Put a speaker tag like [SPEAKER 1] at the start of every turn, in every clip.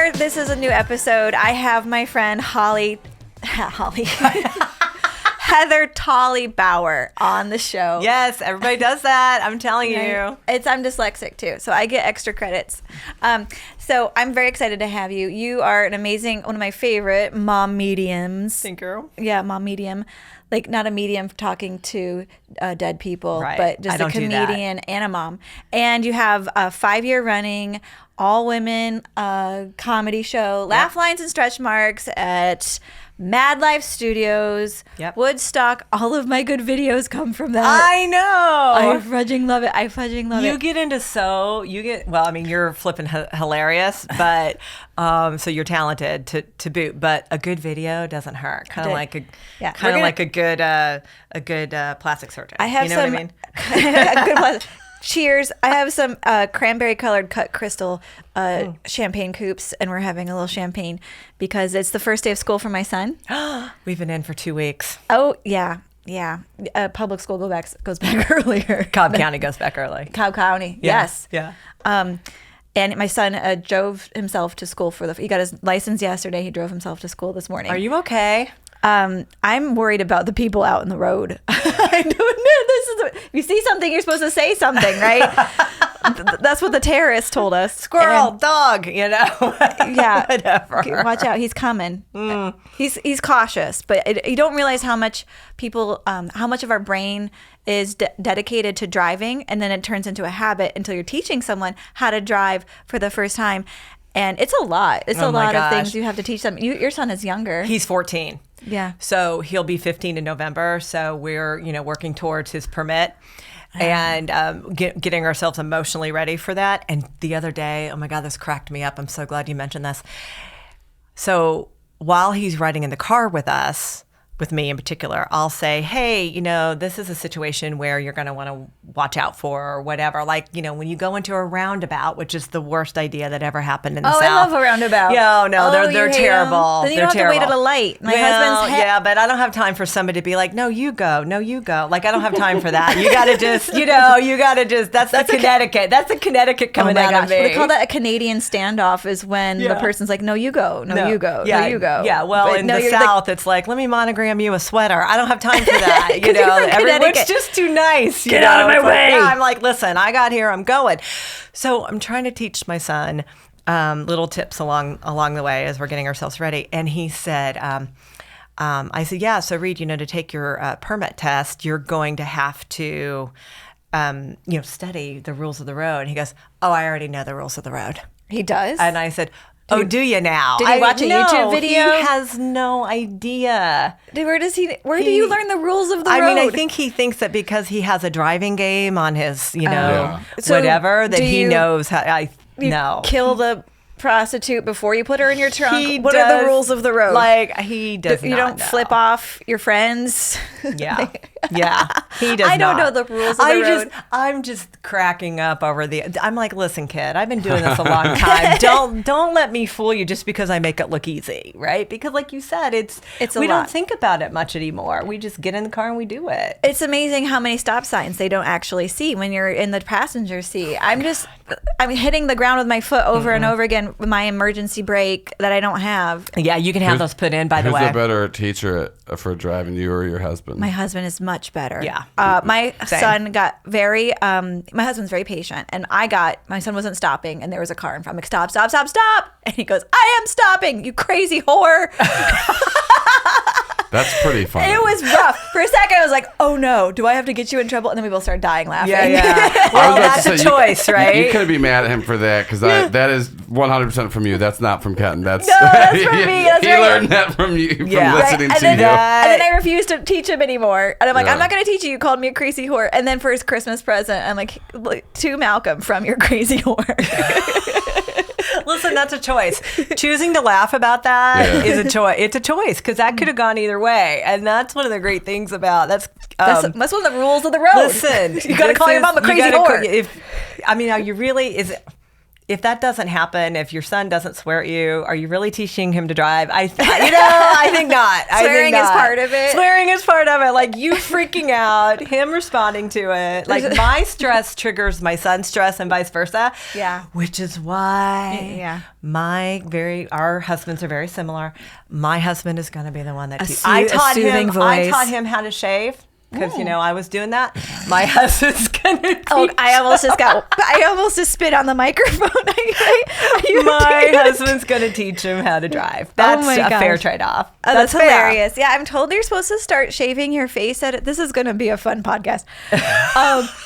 [SPEAKER 1] before this is a new episode, I have my friend Heather Tolley Bauer on the show.
[SPEAKER 2] Yes, everybody does that. I'm telling you.
[SPEAKER 1] I'm dyslexic too, so I get extra credits. So I'm very excited to have you. You are an amazing, one of my favorite mom mediums.
[SPEAKER 2] Thank you.
[SPEAKER 1] Yeah, mom medium. Like not a medium talking to dead people,
[SPEAKER 2] right.
[SPEAKER 1] but just a comedian and a mom. And you have a 5-year running all women comedy show, Laugh Lines and Stretch Marks at Mad Life Studios, Woodstock. All of my good videos come from that.
[SPEAKER 2] I know.
[SPEAKER 1] I fudging love it.
[SPEAKER 2] Well, I mean, you're flipping hilarious, but so you're talented to boot. But a good video doesn't hurt. Kind of like a good plastic surgeon.
[SPEAKER 1] I have
[SPEAKER 2] what I mean?
[SPEAKER 1] A good plastic. Cheers. I have some cranberry colored cut crystal champagne coupes, and we're having a little champagne because it's the first day of school for my son.
[SPEAKER 2] We've been in for 2 weeks.
[SPEAKER 1] Oh, yeah. Yeah. Public school goes back earlier.
[SPEAKER 2] Cobb County goes back early.
[SPEAKER 1] Cobb County. Yes.
[SPEAKER 2] Yeah.
[SPEAKER 1] And my son drove himself to school he got his license yesterday. He drove himself to school this morning.
[SPEAKER 2] Are you okay?
[SPEAKER 1] I'm worried about the people out in the road. If you see something, you're supposed to say something, right? That's what the terrorists told us.
[SPEAKER 2] Squirrel, dog,
[SPEAKER 1] Yeah.
[SPEAKER 2] Whatever.
[SPEAKER 1] Watch out, he's coming. He's cautious, but you don't realize how much how much of our brain is dedicated to driving, and then it turns into a habit until you're teaching someone how to drive for the first time. And it's a lot. It's a lot of things you have to teach them. Your son is younger.
[SPEAKER 2] He's 14.
[SPEAKER 1] Yeah.
[SPEAKER 2] So he'll be 15 in November. So we're, working towards his permit and getting ourselves emotionally ready for that. And the other day, oh my God, this cracked me up. I'm so glad you mentioned this. So while he's riding in the car with us, with me in particular, I'll say, hey, this is a situation where you're going to want to watch out for or whatever. Like, when you go into a roundabout, which is the worst idea that ever happened in the South.
[SPEAKER 1] I love a roundabout.
[SPEAKER 2] Yeah, no, they're terrible.
[SPEAKER 1] Then you don't have to wait at a light. My husband's
[SPEAKER 2] yeah, but I don't have time for somebody to be like, no, you go. Like, I don't have time for that. You got to just, that's Connecticut. That's the Connecticut coming out of me.
[SPEAKER 1] They call that a Canadian standoff is when the person's like, no, you go. No, you go. No, you go.
[SPEAKER 2] Yeah, well, but in the South, it's like, let me monogram you a sweater. I don't have time for that. Everyone's just too nice.
[SPEAKER 1] Get out of my way.
[SPEAKER 2] Yeah, I'm like, listen, I got here. I'm going. So I'm trying to teach my son little tips along the way as we're getting ourselves ready. And he said, I said, yeah. So Reed, to take your permit test, you're going to have to, study the rules of the road. And he goes, oh, I already know the rules of the road.
[SPEAKER 1] He does.
[SPEAKER 2] And I said, do you now?
[SPEAKER 1] Did he watch a YouTube video?
[SPEAKER 2] He has no idea.
[SPEAKER 1] Where do you learn the rules of the road?
[SPEAKER 2] I mean, I think he thinks that because he has a driving game on his, whatever, that he knows how. No.
[SPEAKER 1] Kill the prostitute before you put her in your trunk. What are the rules of the road?
[SPEAKER 2] Like, he does not
[SPEAKER 1] You don't
[SPEAKER 2] know.
[SPEAKER 1] flip off your friends.
[SPEAKER 2] Yeah. Yeah. He does
[SPEAKER 1] I don't
[SPEAKER 2] not.
[SPEAKER 1] know the rules of the road.
[SPEAKER 2] I'm just cracking up over I'm like, listen, kid, I've been doing this a long time. Don't let me fool you just because I make it look easy, right? Because like you said, we don't think about it much anymore. We just get in the car and we do it.
[SPEAKER 1] It's amazing how many stop signs they don't actually see when you're in the passenger seat. I'm hitting the ground with my foot over and over again with my emergency brake that I don't have.
[SPEAKER 2] Yeah, you can have those put in, by the way.
[SPEAKER 3] Who's the better teacher for driving, you or your husband?
[SPEAKER 1] My husband is much better.
[SPEAKER 2] Yeah.
[SPEAKER 1] My son got my husband's very patient, and my son wasn't stopping, and there was a car in front. I'm like, stop. And he goes, I am stopping, you crazy whore.
[SPEAKER 3] That's pretty funny.
[SPEAKER 1] It was rough. For a second, I was like, oh no, do I have to get you in trouble? And then we both started dying laughing.
[SPEAKER 2] Yeah. Well, that's a choice, right?
[SPEAKER 3] You couldn't be mad at him for that because that is 100% from you. That's not from Kenton.
[SPEAKER 1] That's from me. That's
[SPEAKER 3] he learned that from you, from listening to you.
[SPEAKER 1] And then I refused to teach him anymore. And I'm like, I'm not going to teach you. You called me a crazy whore. And then for his Christmas present, I'm like, to Malcolm from your crazy whore.
[SPEAKER 2] Listen, that's a choice. Choosing to laugh about that is a choice. It's a choice because that could have gone either way, and that's one of the great things about that's one of the rules of the road. Listen,
[SPEAKER 1] you got to call your mom a crazy whore.
[SPEAKER 2] Are you really? if that doesn't happen, if your son doesn't swear at you, are you really teaching him to drive? I think not.
[SPEAKER 1] Swearing is part of it.
[SPEAKER 2] Swearing is part of it. Like you freaking out, him responding to it. Like my stress triggers my son's stress and vice versa.
[SPEAKER 1] Yeah.
[SPEAKER 2] Which is why our husbands are very similar. My husband is going to be the one that I taught him how to shave. Because, I was doing that. My husband's going to teach.
[SPEAKER 1] Oh, I almost just spit on the microphone.
[SPEAKER 2] My husband's going to teach him how to drive. That's a fair trade-off.
[SPEAKER 1] Oh, that's hilarious. Yeah, I'm told you're supposed to start shaving your face this is going to be a fun podcast.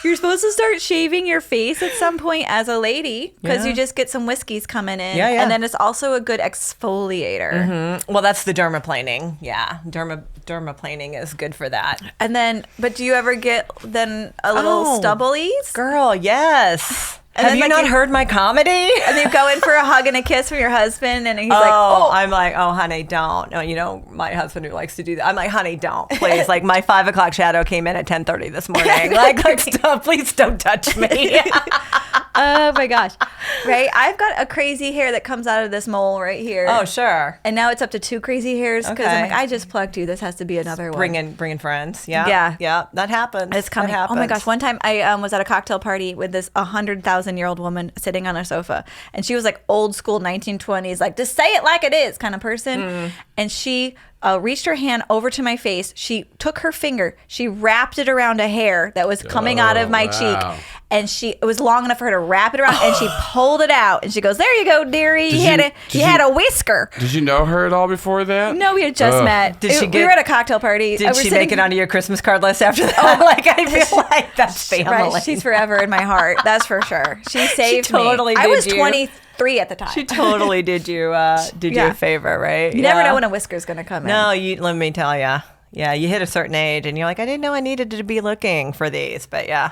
[SPEAKER 1] You're supposed to start shaving your face at some point as a lady because you just get some whiskeys coming in.
[SPEAKER 2] Yeah.
[SPEAKER 1] And then it's also a good exfoliator.
[SPEAKER 2] Mm-hmm. Well, that's the dermaplaning. Yeah, dermaplaning is good for that.
[SPEAKER 1] And then, but do you ever get then a little stubblies?
[SPEAKER 2] Girl, yes.
[SPEAKER 1] And
[SPEAKER 2] Have
[SPEAKER 1] then,
[SPEAKER 2] you not heard my comedy?
[SPEAKER 1] And you go in for a hug and a kiss from your husband, and he's like,
[SPEAKER 2] I'm like, oh, honey, don't. No, my husband who likes to do that. I'm like, honey, don't, please. Like, my 5 o'clock shadow came in at 10:30 this morning. Like, stop, please don't touch me.
[SPEAKER 1] Oh my gosh. Right? I've got a crazy hair that comes out of this mole right here.
[SPEAKER 2] Oh, sure.
[SPEAKER 1] And now it's up to 2 crazy hairs because I'm like, I just plugged you. This has to be another one.
[SPEAKER 2] Bringing friends. Yeah. Yeah. That happens.
[SPEAKER 1] It's coming. Oh my gosh. One time I was at a cocktail party with this 100,000-year-old woman sitting on a sofa. And she was like old school 1920s, like just say it like it is kind of person. And she reached her hand over to my face. She took her finger. She wrapped it around a hair that was coming out of my cheek. And it was long enough for her to wrap it around, and she pulled it out. And she goes, "There you go, dearie. You had a whisker."
[SPEAKER 3] Did you know her at all before that?
[SPEAKER 1] No, we had just met. We were at a cocktail party.
[SPEAKER 2] Did she make it onto your Christmas card list after that? I feel like that's family.
[SPEAKER 1] Right, she's forever in my heart. That's for sure. She saved me. I was 23 at the time.
[SPEAKER 2] She totally did you a favor, right?
[SPEAKER 1] You never know when a whisker's going to come in.
[SPEAKER 2] No, let me tell you. Yeah, you hit a certain age, and you're like, I didn't know I needed to be looking for these, but yeah.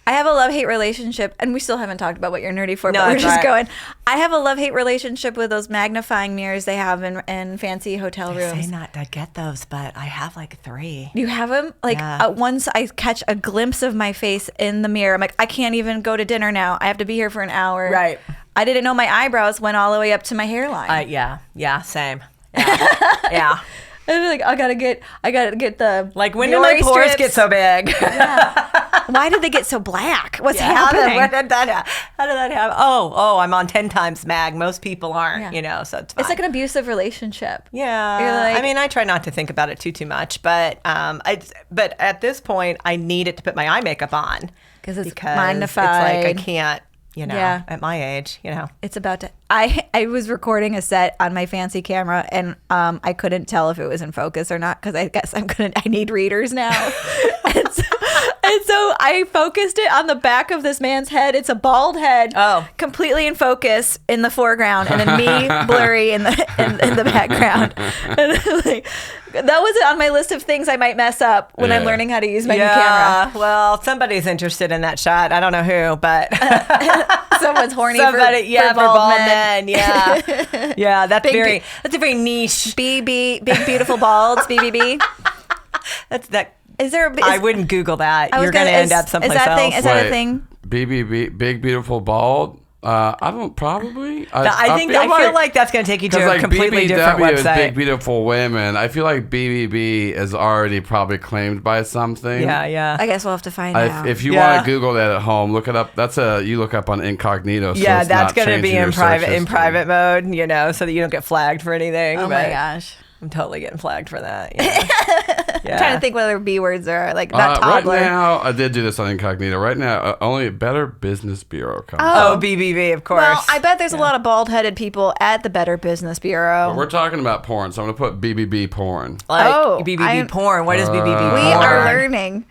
[SPEAKER 1] I have a love-hate relationship, and we still haven't talked about what you're nerdy for, but we're just going. I have a love-hate relationship with those magnifying mirrors they have in fancy hotel rooms.
[SPEAKER 2] I say not to get those, but I have like 3.
[SPEAKER 1] You have them? Like once I catch a glimpse of my face in the mirror, I'm like, I can't even go to dinner now. I have to be here for an hour.
[SPEAKER 2] Right.
[SPEAKER 1] I didn't know my eyebrows went all the way up to my hairline.
[SPEAKER 2] Yeah, same. Yeah.
[SPEAKER 1] I'm like, I gotta get the
[SPEAKER 2] when did my pores get so big?
[SPEAKER 1] Yeah. Why did they get so black? What's happening?
[SPEAKER 2] How did that happen? Oh, I'm on 10 times mag. Most people aren't, so it's fine.
[SPEAKER 1] It's like an abusive relationship.
[SPEAKER 2] Yeah. You're like, I try not to think about it too much, but but at this point, I need it to put my eye makeup on
[SPEAKER 1] because it's magnified.
[SPEAKER 2] It's like I can't. At my age,
[SPEAKER 1] It's about to. I was recording a set on my fancy camera, and I couldn't tell if it was in focus or not because I guess I need readers now. and so I focused it on the back of this man's head. It's a bald head, completely in focus in the foreground, and then me blurry in the background. And that was on my list of things I might mess up when I'm learning how to use my new camera.
[SPEAKER 2] Well, somebody's interested in that shot. I don't know who, but
[SPEAKER 1] someone's horny for bald men.
[SPEAKER 2] Yeah, that's a very niche.
[SPEAKER 1] Big beautiful balds, BBB.
[SPEAKER 2] That's that.
[SPEAKER 1] I
[SPEAKER 2] wouldn't Google that. You're going to end up someplace else.
[SPEAKER 1] Is that a thing?
[SPEAKER 3] BBB, big beautiful bald. I don't probably.
[SPEAKER 2] I feel like that's going to take you to a completely different website.
[SPEAKER 3] Is big beautiful women. I feel like BBB is already probably claimed by something.
[SPEAKER 2] Yeah.
[SPEAKER 1] I guess we'll have to find out.
[SPEAKER 3] If you want to Google that at home, look it up. You look up on incognito. So
[SPEAKER 2] that's going to be in private mode. So that you don't get flagged for anything.
[SPEAKER 1] Oh my gosh.
[SPEAKER 2] I'm totally getting flagged for that.
[SPEAKER 1] I'm trying to think what other B words are like. Not toddler.
[SPEAKER 3] Right now, I did do this on incognito. Right now, only Better Business Bureau comes.
[SPEAKER 2] Oh, BBB, of course.
[SPEAKER 1] Well, I bet there's a lot of bald-headed people at the Better Business Bureau.
[SPEAKER 3] But we're talking about porn, so I'm going to put BBB porn.
[SPEAKER 2] BBB porn. What is BBB porn?
[SPEAKER 1] We are learning.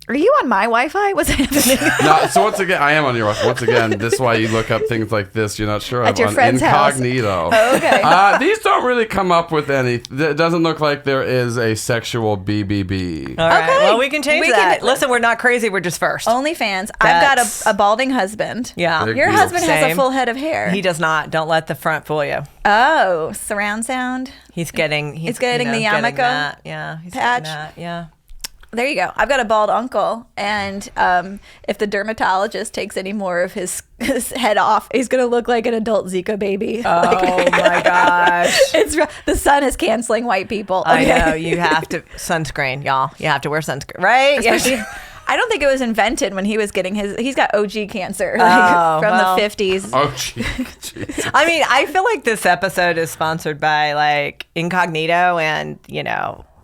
[SPEAKER 1] Are you on my Wi-Fi? What's happening?
[SPEAKER 3] No, so once again, I am on your Wi-Fi. Once again, this is why you look up things like this. You're not sure
[SPEAKER 1] At your
[SPEAKER 3] on
[SPEAKER 1] friend's
[SPEAKER 3] incognito.
[SPEAKER 1] Oh, okay.
[SPEAKER 3] These don't really come up with any. It doesn't look like there is a sexual BBB.
[SPEAKER 2] All right. Okay. Well, we can change that. Listen, we're not crazy. We're just first.
[SPEAKER 1] OnlyFans. I've got a balding husband.
[SPEAKER 2] Yeah.
[SPEAKER 1] Your husband has a full head of hair.
[SPEAKER 2] He does not. Don't let the front fool you.
[SPEAKER 1] Oh, surround sound.
[SPEAKER 2] He's getting the
[SPEAKER 1] yarmulke
[SPEAKER 2] patch.
[SPEAKER 1] Yeah. There you go. I've got a bald uncle, and if the dermatologist takes any more of his head off, he's gonna look like an adult Zika baby.
[SPEAKER 2] Oh my gosh!
[SPEAKER 1] The sun is canceling white people.
[SPEAKER 2] I know, you have to sunscreen, y'all. You have to wear sunscreen, right?
[SPEAKER 1] Especially, I don't think it was invented when he was getting he's got OG cancer from the 50s.
[SPEAKER 3] Oh, jeez.
[SPEAKER 2] I mean, I feel like this episode is sponsored by like Incognito and,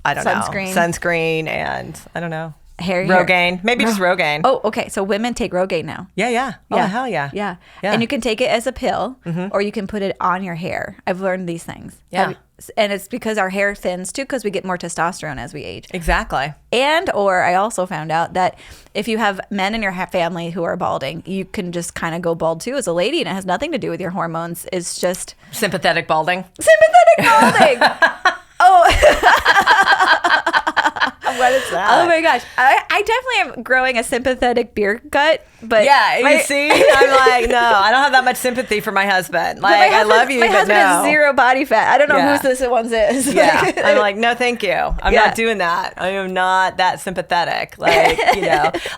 [SPEAKER 2] I don't know. Sunscreen and, I don't know. Rogaine. Maybe just Rogaine.
[SPEAKER 1] Oh, okay. So women take Rogaine now.
[SPEAKER 2] Yeah. Oh, hell yeah.
[SPEAKER 1] Yeah. And you can take it as a pill or you can put it on your hair. I've learned these things.
[SPEAKER 2] Yeah.
[SPEAKER 1] And it's because our hair thins too, because we get more testosterone as we age.
[SPEAKER 2] Exactly.
[SPEAKER 1] Or I also found out that if you have men in your family who are balding, you can just kind of go bald too as a lady, and it has nothing to do with your hormones. It's just
[SPEAKER 2] sympathetic balding.
[SPEAKER 1] Sympathetic balding.
[SPEAKER 2] What is that?
[SPEAKER 1] Oh my gosh. I definitely am growing a sympathetic beer gut, but
[SPEAKER 2] you see, I'm like, no, I don't have that much sympathy for my husband. Like, I love you,
[SPEAKER 1] my
[SPEAKER 2] but
[SPEAKER 1] husband
[SPEAKER 2] no.
[SPEAKER 1] has zero body fat. I don't know whose this one's is.
[SPEAKER 2] Yeah, I'm like, no, thank you. I'm not doing that. I am not that sympathetic. Like,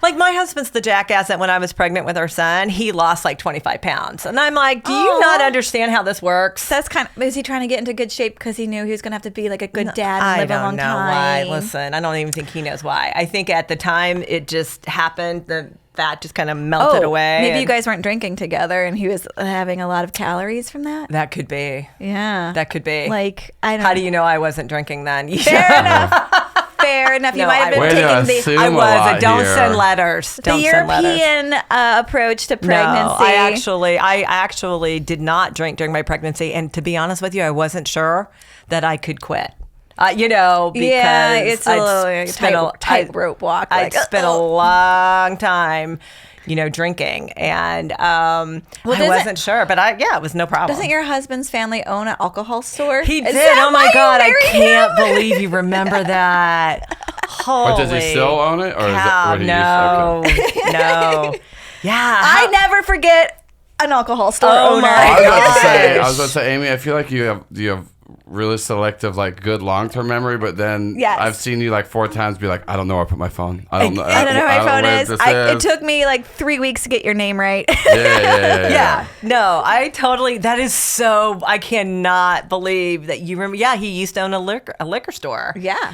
[SPEAKER 2] like my husband's the jackass that when I was pregnant with our son, he lost like 25 pounds. And I'm like, do you not understand how this works?
[SPEAKER 1] That's is he trying to get into good shape because he knew he was going to have to be like a good dad and live a long time?
[SPEAKER 2] I don't know why. Listen, I don't even think he knows why. I think at the time it just happened. The fat just kind of melted away.
[SPEAKER 1] Maybe you guys weren't drinking together and he was having a lot of calories from that.
[SPEAKER 2] That could be.
[SPEAKER 1] Yeah.
[SPEAKER 2] That could be.
[SPEAKER 1] Like, I don't know.
[SPEAKER 2] How do you know I wasn't drinking then?
[SPEAKER 1] Fair enough. Fair enough. You might have been taking
[SPEAKER 2] I was. Don't send letters.
[SPEAKER 1] The European approach to pregnancy.
[SPEAKER 2] No, I actually did not drink during my pregnancy. And to be honest with you, I wasn't sure that I could quit. Because
[SPEAKER 1] it's a little tightrope walk.
[SPEAKER 2] I'd spent a long time, drinking, and I wasn't sure, but it was no problem.
[SPEAKER 1] Doesn't your husband's family own an alcohol store?
[SPEAKER 2] He did. Oh my God, I can't believe you remember that. Holy!
[SPEAKER 3] But does he still own it, or
[SPEAKER 2] cow,
[SPEAKER 3] is it?
[SPEAKER 2] No. Yeah,
[SPEAKER 1] I never forget an alcohol store
[SPEAKER 2] owner.
[SPEAKER 1] My
[SPEAKER 3] I was about to say, Amy, I feel like you have really selective, like good long-term memory, but then I've seen you like 4 times be like, I don't know where I put my phone. I don't know
[SPEAKER 1] where my phone is. It took me like 3 weeks to get your name right.
[SPEAKER 2] Yeah. No, that is so, I cannot believe that you remember. Yeah, he used to own a liquor store.
[SPEAKER 1] Yeah.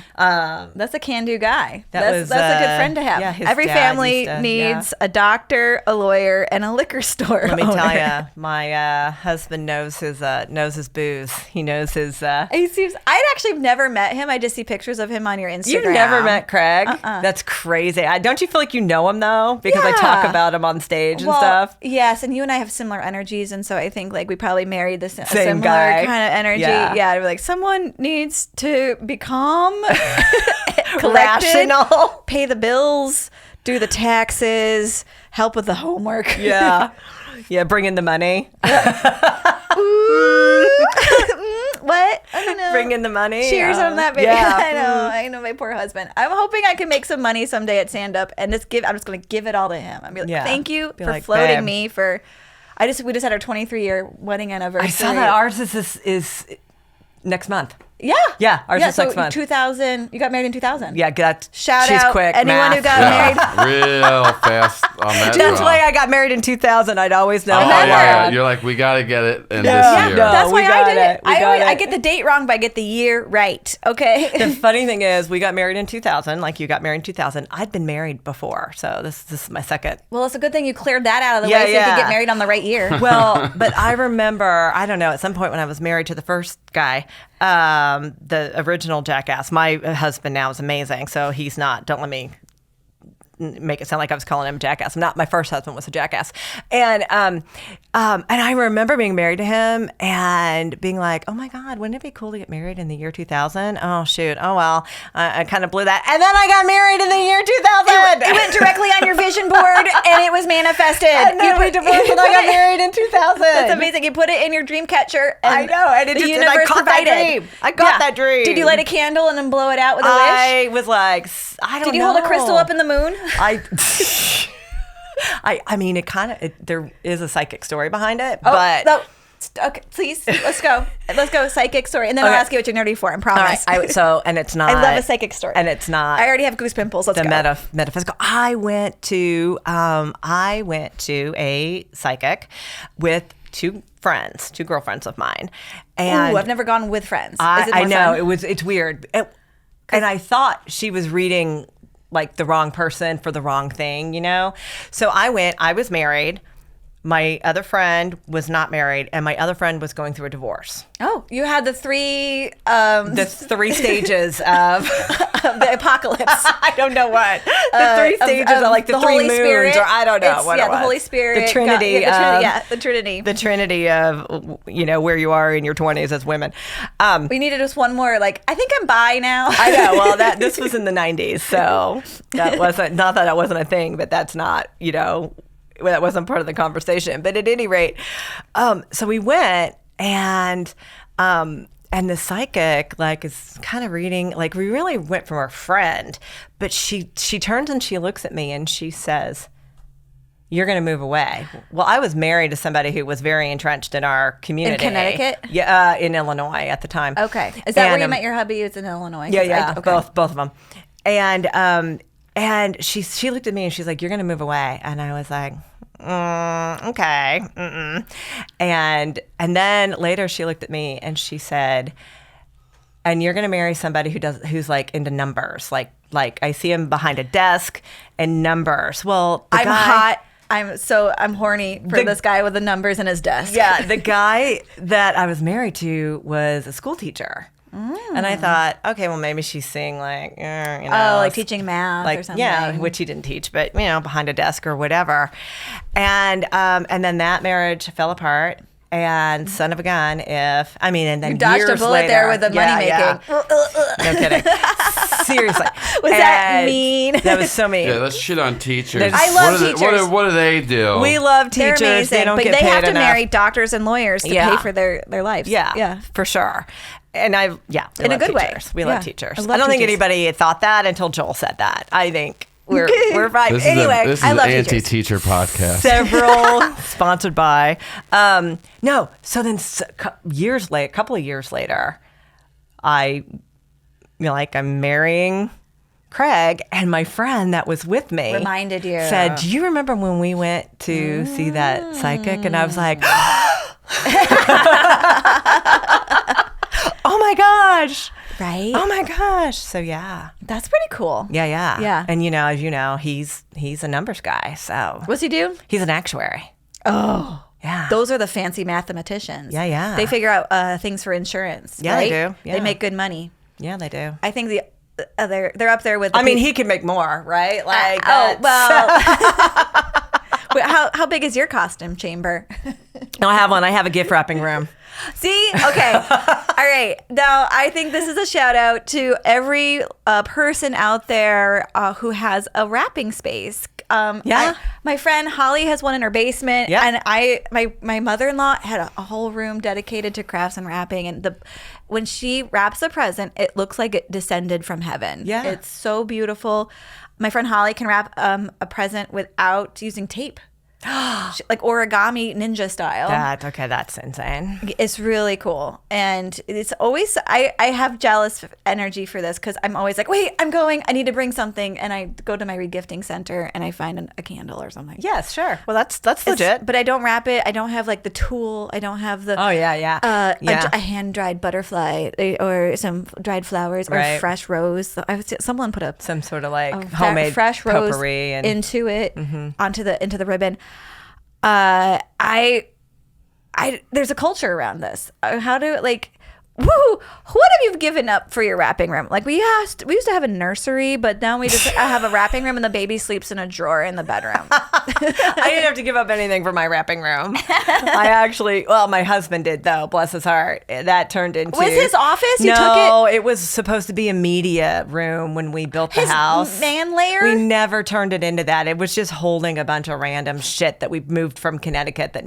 [SPEAKER 1] That's a can-do guy.
[SPEAKER 2] That's
[SPEAKER 1] a good friend to have.
[SPEAKER 2] Yeah,
[SPEAKER 1] every family needs a doctor, a lawyer, and a liquor store
[SPEAKER 2] Let me tell you, my husband knows his booze. He knows his
[SPEAKER 1] I'd actually never met him. I just see pictures of him on your Instagram.
[SPEAKER 2] You've never met Craig? That's crazy. Don't you feel like you know him though? Because I talk about him on stage and stuff.
[SPEAKER 1] Yes, and you and I have similar energies, and so I think like we probably married the similar
[SPEAKER 2] guy.
[SPEAKER 1] kind of energy. Yeah, we're like, someone needs to be calm,
[SPEAKER 2] rational,
[SPEAKER 1] pay the bills, do the taxes, help with the homework.
[SPEAKER 2] Yeah. Yeah, bring in the money.
[SPEAKER 1] What? I don't know.
[SPEAKER 2] Bring in the money.
[SPEAKER 1] Cheers on that, baby.
[SPEAKER 2] Yeah.
[SPEAKER 1] I know my poor husband. I'm hoping I can make some money someday at Standup and I'm just going to give it all to him. I'm like, thank you for floating me for. We just had our 23-year wedding anniversary.
[SPEAKER 2] I saw that ours is next month.
[SPEAKER 1] Yeah.
[SPEAKER 2] Yeah, ours is next month.
[SPEAKER 1] 2000. You got married in 2000.
[SPEAKER 2] Yeah,
[SPEAKER 1] Shout
[SPEAKER 2] she's
[SPEAKER 1] out
[SPEAKER 2] quick.
[SPEAKER 1] Anyone who got married.
[SPEAKER 3] Real fast on that.
[SPEAKER 2] That's why I got married in 2000. I'd always know.
[SPEAKER 3] Yeah. You're like, we got to get it in this year.
[SPEAKER 2] No,
[SPEAKER 1] that's why I did it.
[SPEAKER 2] I
[SPEAKER 1] get the date wrong, but I get the year right. Okay.
[SPEAKER 2] The funny thing is, we got married in 2000. Like you got married in 2000. I'd been married before, so this is my second.
[SPEAKER 1] Well, it's a good thing you cleared that out of the way so you could get married on the right year.
[SPEAKER 2] Well, but I remember, I don't know, at some point when I was married to the first guy, the original jackass, my husband now is amazing, so he's not, don't let me make it sound like I was calling him a jackass. My first husband was a jackass. And I remember being married to him and being like, oh my God, wouldn't it be cool to get married in the year 2000? Oh shoot. Oh well, I kind of blew that. And then I got married in the year 2000.
[SPEAKER 1] It went directly on your vision board and it was manifested.
[SPEAKER 2] And then we divorced and I got married in 2000.
[SPEAKER 1] That's amazing. You put it in your dream catcher. And
[SPEAKER 2] I know. And
[SPEAKER 1] the universe provided.
[SPEAKER 2] I got that dream.
[SPEAKER 1] Did you light a candle and then blow it out with a wish?
[SPEAKER 2] I was like, I don't know.
[SPEAKER 1] Did you hold a crystal up in the moon?
[SPEAKER 2] I mean, it kind of, there is a psychic story behind it, but
[SPEAKER 1] Okay, please, let's go. Let's go psychic story, and then I'll ask you what you're nerdy for. I promise.
[SPEAKER 2] All right. And it's not.
[SPEAKER 1] I love a psychic story,
[SPEAKER 2] and it's not.
[SPEAKER 1] I already have goose pimples. Let's go.
[SPEAKER 2] Metaphysical. I went to a psychic with two girlfriends of mine, and
[SPEAKER 1] I've never gone with friends.
[SPEAKER 2] I know it's weird, and I thought she was reading like the wrong person for the wrong thing, So I went. I was married. My other friend was not married, and my other friend was going through a divorce.
[SPEAKER 1] Oh, you had the three
[SPEAKER 2] stages of
[SPEAKER 1] the apocalypse.
[SPEAKER 2] I don't know what the three stages are, like the three
[SPEAKER 1] Holy
[SPEAKER 2] moons,
[SPEAKER 1] Spirit.
[SPEAKER 2] or I don't know what it was.
[SPEAKER 1] The Holy Spirit,
[SPEAKER 2] the Trinity,
[SPEAKER 1] the Trinity,
[SPEAKER 2] the Trinity of where you are in your 20s as women.
[SPEAKER 1] We needed just one more. Like, I think I'm bi now.
[SPEAKER 2] I know. Well, this was in the 90s, so that wasn't not that wasn't a thing, but that's not that wasn't part of the conversation. But at any rate, so we went, and the psychic is kind of reading, we really went from our friend, but she turns and she looks at me and she says, "You're going to move away." Well, I was married to somebody who was very entrenched in our community.
[SPEAKER 1] In Connecticut?
[SPEAKER 2] Yeah, in Illinois at the time.
[SPEAKER 1] Okay. Is that where you met your hubby? It's in Illinois?
[SPEAKER 2] Yeah,
[SPEAKER 1] okay.
[SPEAKER 2] both of them. And she looked at me and she's like, "You're going to move away." And I was like, okay. Mm-mm. And then later she looked at me and she said, "And you're going to marry somebody who's into numbers. Like I see him behind a desk and numbers." Well,
[SPEAKER 1] I'm hot. I'm horny for this guy with the numbers in his desk.
[SPEAKER 2] Yeah, the guy that I was married to was a school teacher. And I thought, okay, well, maybe she's seeing
[SPEAKER 1] teaching math or something.
[SPEAKER 2] Yeah, which he didn't teach, but behind a desk or whatever. And then that marriage fell apart. And son of a gun, and then
[SPEAKER 1] you dodged
[SPEAKER 2] years
[SPEAKER 1] a bullet
[SPEAKER 2] later,
[SPEAKER 1] there with the money making.
[SPEAKER 2] Yeah. No kidding. Seriously,
[SPEAKER 1] was that mean?
[SPEAKER 2] That was so mean.
[SPEAKER 3] Yeah, let's shit on teachers.
[SPEAKER 1] I love teachers.
[SPEAKER 3] What do they do?
[SPEAKER 2] We love teachers.
[SPEAKER 1] They're amazing,
[SPEAKER 2] they don't
[SPEAKER 1] but
[SPEAKER 2] get
[SPEAKER 1] they
[SPEAKER 2] paid
[SPEAKER 1] have to
[SPEAKER 2] enough.
[SPEAKER 1] marry doctors and lawyers to pay for their lives.
[SPEAKER 2] Yeah, for sure. And in a good way. We love teachers. I don't think anybody thought that until Joel said that. I think we're right.
[SPEAKER 3] This is
[SPEAKER 1] I love
[SPEAKER 3] an anti-teacher podcast.
[SPEAKER 2] Several sponsored by. No. So then a couple of years later, I'm marrying Craig, and my friend that was with me
[SPEAKER 1] reminded you,
[SPEAKER 2] said, "Do you remember when we went to see that psychic?" And I was like, "Oh my gosh."
[SPEAKER 1] Right?
[SPEAKER 2] Oh my gosh. So yeah.
[SPEAKER 1] That's pretty cool.
[SPEAKER 2] Yeah. And as you know, he's a numbers guy. So
[SPEAKER 1] what's he do?
[SPEAKER 2] He's an actuary.
[SPEAKER 1] Oh.
[SPEAKER 2] Yeah.
[SPEAKER 1] Those are the fancy mathematicians.
[SPEAKER 2] Yeah.
[SPEAKER 1] They figure out things for insurance.
[SPEAKER 2] Yeah,
[SPEAKER 1] right?
[SPEAKER 2] they do. Yeah.
[SPEAKER 1] They make good money.
[SPEAKER 2] Yeah, they do.
[SPEAKER 1] I think they're up there with
[SPEAKER 2] he can make more, right?
[SPEAKER 1] How big is your costume chamber?
[SPEAKER 2] No, I have one. I have a gift wrapping room.
[SPEAKER 1] See? Okay. All right. Now, I think this is a shout out to every person out there who has a wrapping space. My friend Holly has one in her basement.
[SPEAKER 2] Yeah.
[SPEAKER 1] And my mother-in-law had a whole room dedicated to crafts and wrapping. And when she wraps a present, it looks like it descended from heaven.
[SPEAKER 2] Yeah.
[SPEAKER 1] It's so beautiful. My friend Holly can wrap a present without using tape. Like origami ninja style.
[SPEAKER 2] That's insane.
[SPEAKER 1] It's really cool. And it's always, I have jealous energy for this because I'm always like, wait, I need to bring something. And I go to my regifting center and I find a candle or something.
[SPEAKER 2] Yes, sure. Well, that's legit.
[SPEAKER 1] But I don't wrap it. I don't have the tool. I don't have the a hand-dried butterfly or some dried flowers or fresh rose. Someone put
[SPEAKER 2] some sort of homemade
[SPEAKER 1] fresh rose
[SPEAKER 2] potpourri
[SPEAKER 1] into it, into the ribbon. There's a culture around this. What have you given up for your wrapping room? We used to have a nursery, but now we just have a wrapping room and the baby sleeps in a drawer in the bedroom.
[SPEAKER 2] I didn't have to give up anything for my wrapping room. My husband did though, bless his heart. That turned into...
[SPEAKER 1] Was his office? You
[SPEAKER 2] took
[SPEAKER 1] it?
[SPEAKER 2] It was supposed to be a media room when we built the house.
[SPEAKER 1] His man layer?
[SPEAKER 2] We never turned it into that. It was just holding a bunch of random shit that we moved from Connecticut that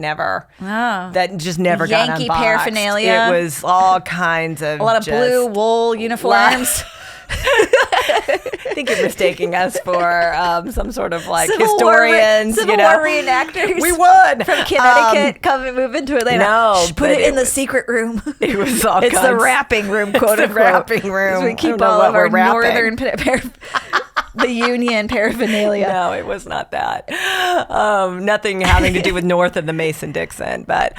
[SPEAKER 2] just never
[SPEAKER 1] Yankee
[SPEAKER 2] got unboxed.
[SPEAKER 1] paraphernalia.
[SPEAKER 2] It was all kinds of
[SPEAKER 1] a lot of blue wool uniforms.
[SPEAKER 2] I think you're mistaking us for some sort of like
[SPEAKER 1] Civil
[SPEAKER 2] historians.
[SPEAKER 1] War reenactors.
[SPEAKER 2] We would.
[SPEAKER 1] From Connecticut, come and move into Atlanta.
[SPEAKER 2] No,
[SPEAKER 1] put it in the secret room.
[SPEAKER 2] It was all
[SPEAKER 1] It's the
[SPEAKER 2] kinds.
[SPEAKER 1] wrapping room, quote
[SPEAKER 2] It's
[SPEAKER 1] unquote.
[SPEAKER 2] the wrapping room.
[SPEAKER 1] We
[SPEAKER 2] I
[SPEAKER 1] keep
[SPEAKER 2] don't know
[SPEAKER 1] all
[SPEAKER 2] what
[SPEAKER 1] of our
[SPEAKER 2] we're wrapping.
[SPEAKER 1] northern the Union paraphernalia.
[SPEAKER 2] No, it was not that. Nothing having to do with north of the Mason-Dixon. But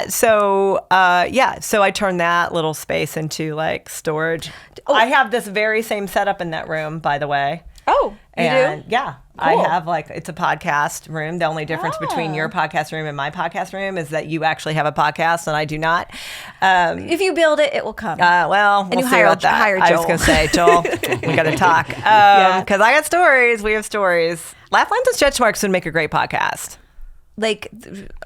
[SPEAKER 2] so I turned that little space into like storage. I have this very same setup in that room, by the way.
[SPEAKER 1] Oh, you do?
[SPEAKER 2] Yeah.
[SPEAKER 1] Cool.
[SPEAKER 2] I have it's a podcast room. The only difference between your podcast room and my podcast room is that you actually have a podcast and I do not.
[SPEAKER 1] If you build it, it will come.
[SPEAKER 2] We'll
[SPEAKER 1] you
[SPEAKER 2] see
[SPEAKER 1] hire
[SPEAKER 2] about that.
[SPEAKER 1] Joel.
[SPEAKER 2] I was going to say, Joel, we got to talk. Because I got stories. We have stories. Laughlines and Stretch Marks would make a great podcast.
[SPEAKER 1] Like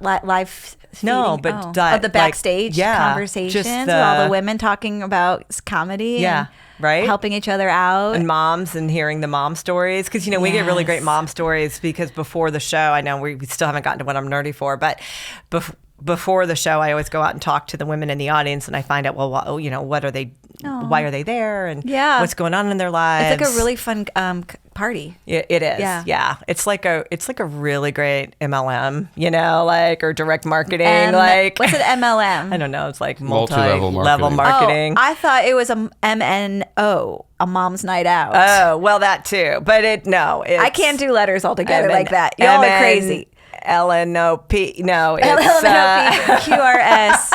[SPEAKER 1] live
[SPEAKER 2] No,
[SPEAKER 1] feeding?
[SPEAKER 2] but
[SPEAKER 1] of the backstage conversations with all the women talking about comedy and
[SPEAKER 2] right?
[SPEAKER 1] helping each other out.
[SPEAKER 2] And moms and hearing the mom stories. Because, we get really great mom stories because before the show, I know we still haven't gotten to what I'm nerdy for, but before the show, I always go out and talk to the women in the audience and I find out, well, what are they, why are they there? And what's going on in their lives.
[SPEAKER 1] It's like a really fun party.
[SPEAKER 2] It is. Yeah. It's like a really great MLM, or direct marketing.
[SPEAKER 1] What's an MLM?
[SPEAKER 2] I don't know. It's like
[SPEAKER 3] Multi-level
[SPEAKER 2] multi-level marketing.
[SPEAKER 1] Oh, I thought it was a MNO, a mom's night out.
[SPEAKER 2] Oh, well, that too. But
[SPEAKER 1] I can't do letters all together like that. Y'all are crazy.
[SPEAKER 2] LNOP. No, it's
[SPEAKER 1] LNOP, QRS.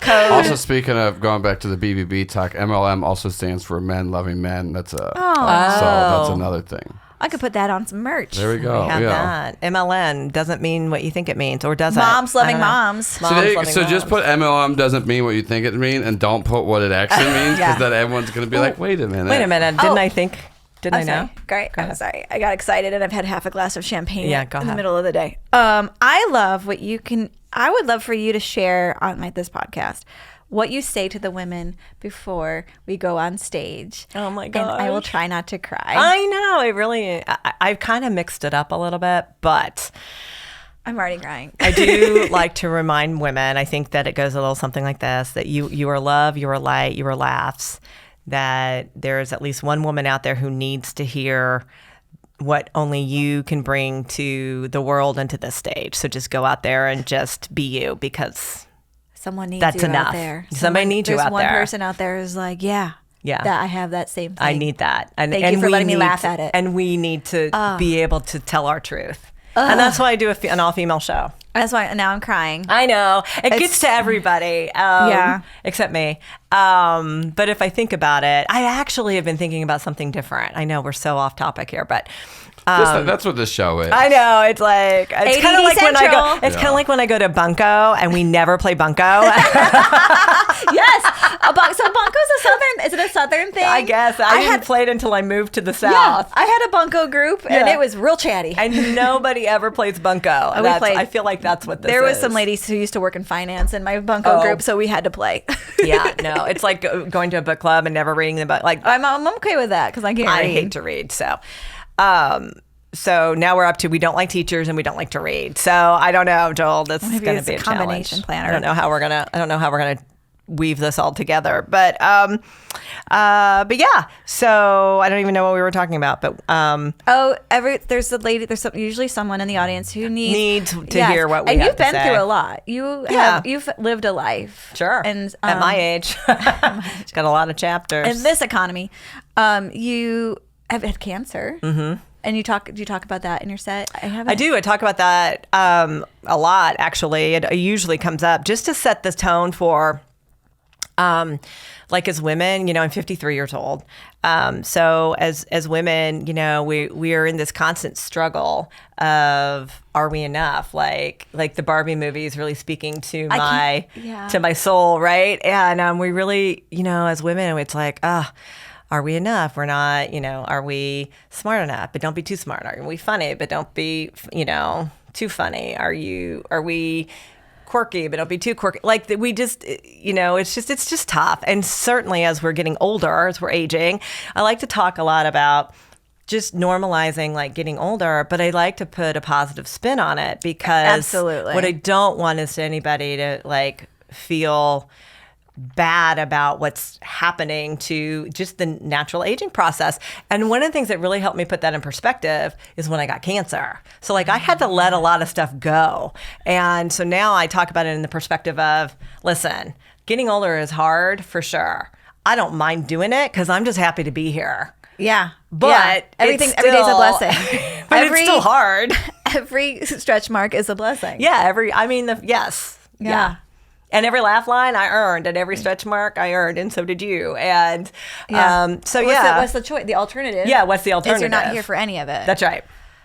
[SPEAKER 1] Code.
[SPEAKER 3] Also, speaking of going back to the BBB talk, MLM also stands for Men Loving Men. That's so that's another thing.
[SPEAKER 1] I could put that on some merch.
[SPEAKER 3] There we go.
[SPEAKER 2] We have that. MLN doesn't mean what you think it means, or does it?
[SPEAKER 1] Moms loving moms.
[SPEAKER 3] So just put MLM doesn't mean what you think it means, and don't put what it actually means, because then everyone's going to be like, wait a minute.
[SPEAKER 2] Didn't I think? Didn't I know?
[SPEAKER 1] Great. I'm sorry. I got excited and I've had half a glass of champagne
[SPEAKER 2] go
[SPEAKER 1] in the
[SPEAKER 2] ahead.
[SPEAKER 1] middle of the day. I love what you can. I would love for you to share on this podcast what you say to the women before we go on stage.
[SPEAKER 2] Oh my
[SPEAKER 1] God.
[SPEAKER 2] gosh.
[SPEAKER 1] And I will try not to cry.
[SPEAKER 2] I know. I've kind of mixed it up a little bit, but
[SPEAKER 1] I'm already crying.
[SPEAKER 2] I do like to remind women, I think that it goes a little something like this, that you are love, you are light, you are laughs, that there's at least one woman out there who needs to hear what only you can bring to the world and to the stage. So just go out there and just be you, because
[SPEAKER 1] someone needs
[SPEAKER 2] that's
[SPEAKER 1] you
[SPEAKER 2] enough.
[SPEAKER 1] out there.
[SPEAKER 2] Somebody needs you out
[SPEAKER 1] There's one
[SPEAKER 2] there.
[SPEAKER 1] person out there who's like, that I have that same thing.
[SPEAKER 2] I need that. And
[SPEAKER 1] Thank you for
[SPEAKER 2] we
[SPEAKER 1] letting me
[SPEAKER 2] need
[SPEAKER 1] laugh
[SPEAKER 2] to-
[SPEAKER 1] at it.
[SPEAKER 2] And we need to be able to tell our truth. And that's why I do an all-female show.
[SPEAKER 1] That's why now I'm crying.
[SPEAKER 2] I know. It gets to everybody. Except me. But if I think about it, I actually have been thinking about something different. I know we're so off topic here, but
[SPEAKER 3] That's what this show is.
[SPEAKER 2] I know. It's kind of like when I go. It's kind of like when I go to Bunko and we never play Bunko.
[SPEAKER 1] Yes. So Bunko's a southern. Is it a southern thing?
[SPEAKER 2] I guess I hadn't played until I moved to the south.
[SPEAKER 1] Yeah, I had a Bunko group and it was real chatty.
[SPEAKER 2] And nobody ever plays Bunko. I feel like that's what this is.
[SPEAKER 1] There was some ladies who used to work in finance in my Bunko group, so we had to play.
[SPEAKER 2] Yeah, no, it's like going to a book club and never reading the book. Like
[SPEAKER 1] I'm okay with that because I can't read.
[SPEAKER 2] I hate to read, so. So now we're up to we don't like teachers and we don't like to read. So I don't know, Joel. This is going to be a
[SPEAKER 1] combination
[SPEAKER 2] challenge.
[SPEAKER 1] planner.
[SPEAKER 2] I don't know how we're gonna weave this all together. But yeah. So I don't even know what we were talking about. But
[SPEAKER 1] there's usually someone in the audience who needs
[SPEAKER 2] to hear what we
[SPEAKER 1] and
[SPEAKER 2] have
[SPEAKER 1] you've
[SPEAKER 2] to
[SPEAKER 1] been
[SPEAKER 2] say.
[SPEAKER 1] through a lot. You've lived a life.
[SPEAKER 2] Sure.
[SPEAKER 1] And
[SPEAKER 2] at my age, it's got a lot of chapters.
[SPEAKER 1] In this economy, you have had cancer. Mm-hmm. And do you talk about that in your set?
[SPEAKER 2] I do. I talk about that a lot, actually. It usually comes up just to set the tone for, like as women, I'm 53 years old. So as women, we are in this constant struggle of, are we enough? Like the Barbie movie is really speaking to my soul, right? And we really, as women, it's like, are we enough? We're not, are we smart enough? But don't be too smart. Are we funny? But don't be, too funny. Are we quirky? But don't be too quirky. Like we just, it's just tough. And certainly as we're getting older, as we're aging, I like to talk a lot about just normalizing like getting older, but I like to put a positive spin on it because
[SPEAKER 1] Absolutely.
[SPEAKER 2] What I don't want is anybody to like feel bad about what's happening to just the natural aging process. And one of the things that really helped me put that in perspective is when I got cancer. So like I had to let a lot of stuff go. And so now I talk about it in the perspective of, listen, getting older is hard for sure. I don't mind doing it because I'm just happy to be here.
[SPEAKER 1] Yeah.
[SPEAKER 2] But
[SPEAKER 1] every day's a blessing.
[SPEAKER 2] But it's still hard.
[SPEAKER 1] Every stretch mark is a blessing.
[SPEAKER 2] Yeah. Yes. Yeah. And every laugh line I earned, and every stretch mark I earned, and so did you. And
[SPEAKER 1] what's the choice? The alternative?
[SPEAKER 2] Yeah, what's the alternative?
[SPEAKER 1] Is you're not here for any of it.
[SPEAKER 2] That's right.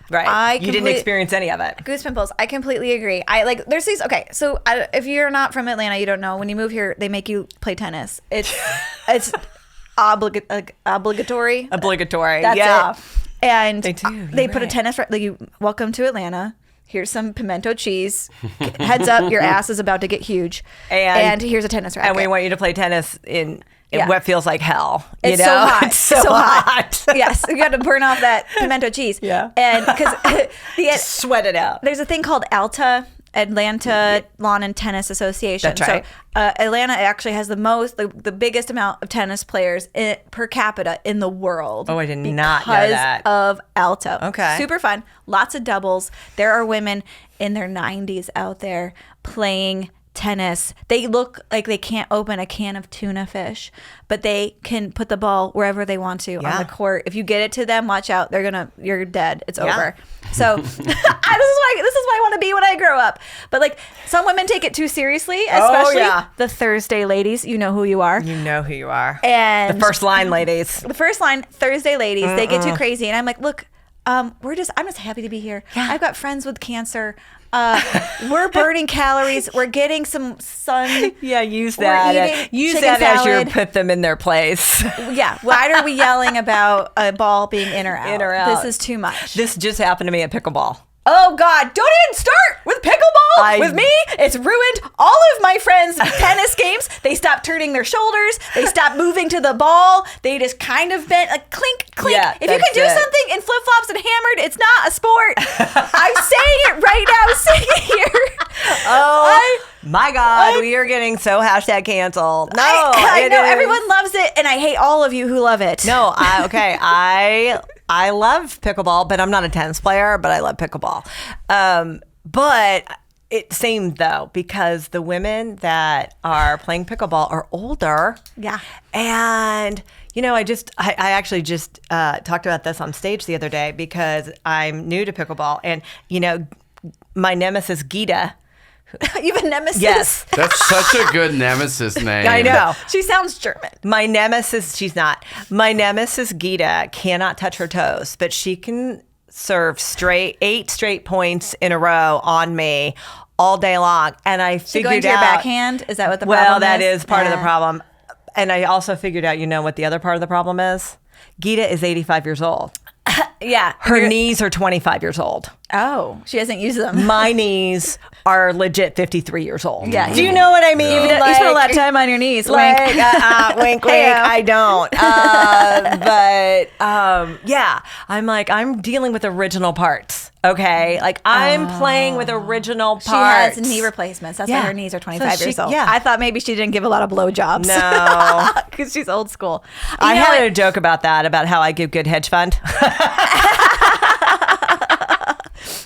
[SPEAKER 2] Right. You didn't experience any of it.
[SPEAKER 1] Goose pimples. I completely agree. There's these. Okay, so if you're not from Atlanta, you don't know. When you move here, they make you play tennis. It's obligatory.
[SPEAKER 2] Obligatory.
[SPEAKER 1] That's it. And
[SPEAKER 2] they do.
[SPEAKER 1] They put a tennis. Welcome to Atlanta. Here's some pimento cheese. Heads up, your ass is about to get huge. And here's a tennis racket.
[SPEAKER 2] And we want you to play tennis in what feels like hell.
[SPEAKER 1] It's so hot. It's so hot. Yes, you got to burn off that pimento cheese.
[SPEAKER 2] Yeah.
[SPEAKER 1] And because
[SPEAKER 2] sweat it out.
[SPEAKER 1] There's a thing called Atlanta Lawn and Tennis Association.
[SPEAKER 2] That's right.
[SPEAKER 1] So Atlanta actually has the biggest amount of tennis players per capita in the world.
[SPEAKER 2] Oh, I did not know that.
[SPEAKER 1] Because of Alta.
[SPEAKER 2] Okay.
[SPEAKER 1] Super fun. Lots of doubles. There are women in their 90s out there playing tennis. They look like they can't open a can of tuna fish, but they can put the ball wherever they want to on the court. If you get it to them, watch out. You're dead. It's over. So this is why I want to be when I grow up. But some women take it too seriously, especially the Thursday ladies. You know who you are.
[SPEAKER 2] You know who you are.
[SPEAKER 1] And
[SPEAKER 2] the first line ladies.
[SPEAKER 1] The first line Thursday ladies. They get too crazy, and I'm like, look, I'm just happy to be here. Yeah. I've got friends with cancer. We're burning calories. We're getting some sun.
[SPEAKER 2] Yeah, use that. Use that
[SPEAKER 1] salad.
[SPEAKER 2] as you put them in their place.
[SPEAKER 1] Yeah. Why are we yelling about a ball being in or out?
[SPEAKER 2] In or out.
[SPEAKER 1] This is too much.
[SPEAKER 2] This just happened to me at pickleball.
[SPEAKER 1] Oh, God. Don't even start with pickleball with me. It's ruined all of my friends' tennis games. They stopped turning their shoulders. They stopped moving to the ball. They just kind of bent clink, clink.
[SPEAKER 2] Yeah,
[SPEAKER 1] if you can do something in flip-flops and hammered, it's not a sport. I'm saying it right now, saying it here.
[SPEAKER 2] My God, we are getting so #canceled. No,
[SPEAKER 1] I know. Everyone loves it, and I hate all of you who love it.
[SPEAKER 2] No, I love pickleball, but I'm not a tennis player, but I love pickleball. But it's same though, because the women that are playing pickleball are older.
[SPEAKER 1] Yeah.
[SPEAKER 2] And, I actually just talked about this on stage the other day because I'm new to pickleball. And, my nemesis, Gita.
[SPEAKER 1] You have a nemesis?
[SPEAKER 2] Yes.
[SPEAKER 3] That's such a good nemesis name.
[SPEAKER 2] I know.
[SPEAKER 1] She sounds German.
[SPEAKER 2] My nemesis, she's not. My nemesis, Gita, cannot touch her toes, but she can serve 8 straight points in a row on me all day long. And I figured
[SPEAKER 1] going to
[SPEAKER 2] out.
[SPEAKER 1] your backhand? Is that what the problem is?
[SPEAKER 2] Well, that is part of the problem. And I also figured out, what the other part of the problem is? Gita is 85 years old.
[SPEAKER 1] Yeah.
[SPEAKER 2] Her knees are 25 years old.
[SPEAKER 1] Oh, she hasn't used them.
[SPEAKER 2] My knees are legit 53 years old.
[SPEAKER 1] Yeah.
[SPEAKER 2] Do you know what I mean?
[SPEAKER 1] You spend a lot of time on your knees.
[SPEAKER 2] Wink, wink. I don't. But I'm dealing with original parts. Okay, I'm playing with original parts.
[SPEAKER 1] She has knee replacements. That's why her knees are 25 years old.
[SPEAKER 2] Yeah.
[SPEAKER 1] I thought maybe she didn't give a lot of blowjobs.
[SPEAKER 2] No,
[SPEAKER 1] because she's old school.
[SPEAKER 2] I had a joke about how I give good hedge fund.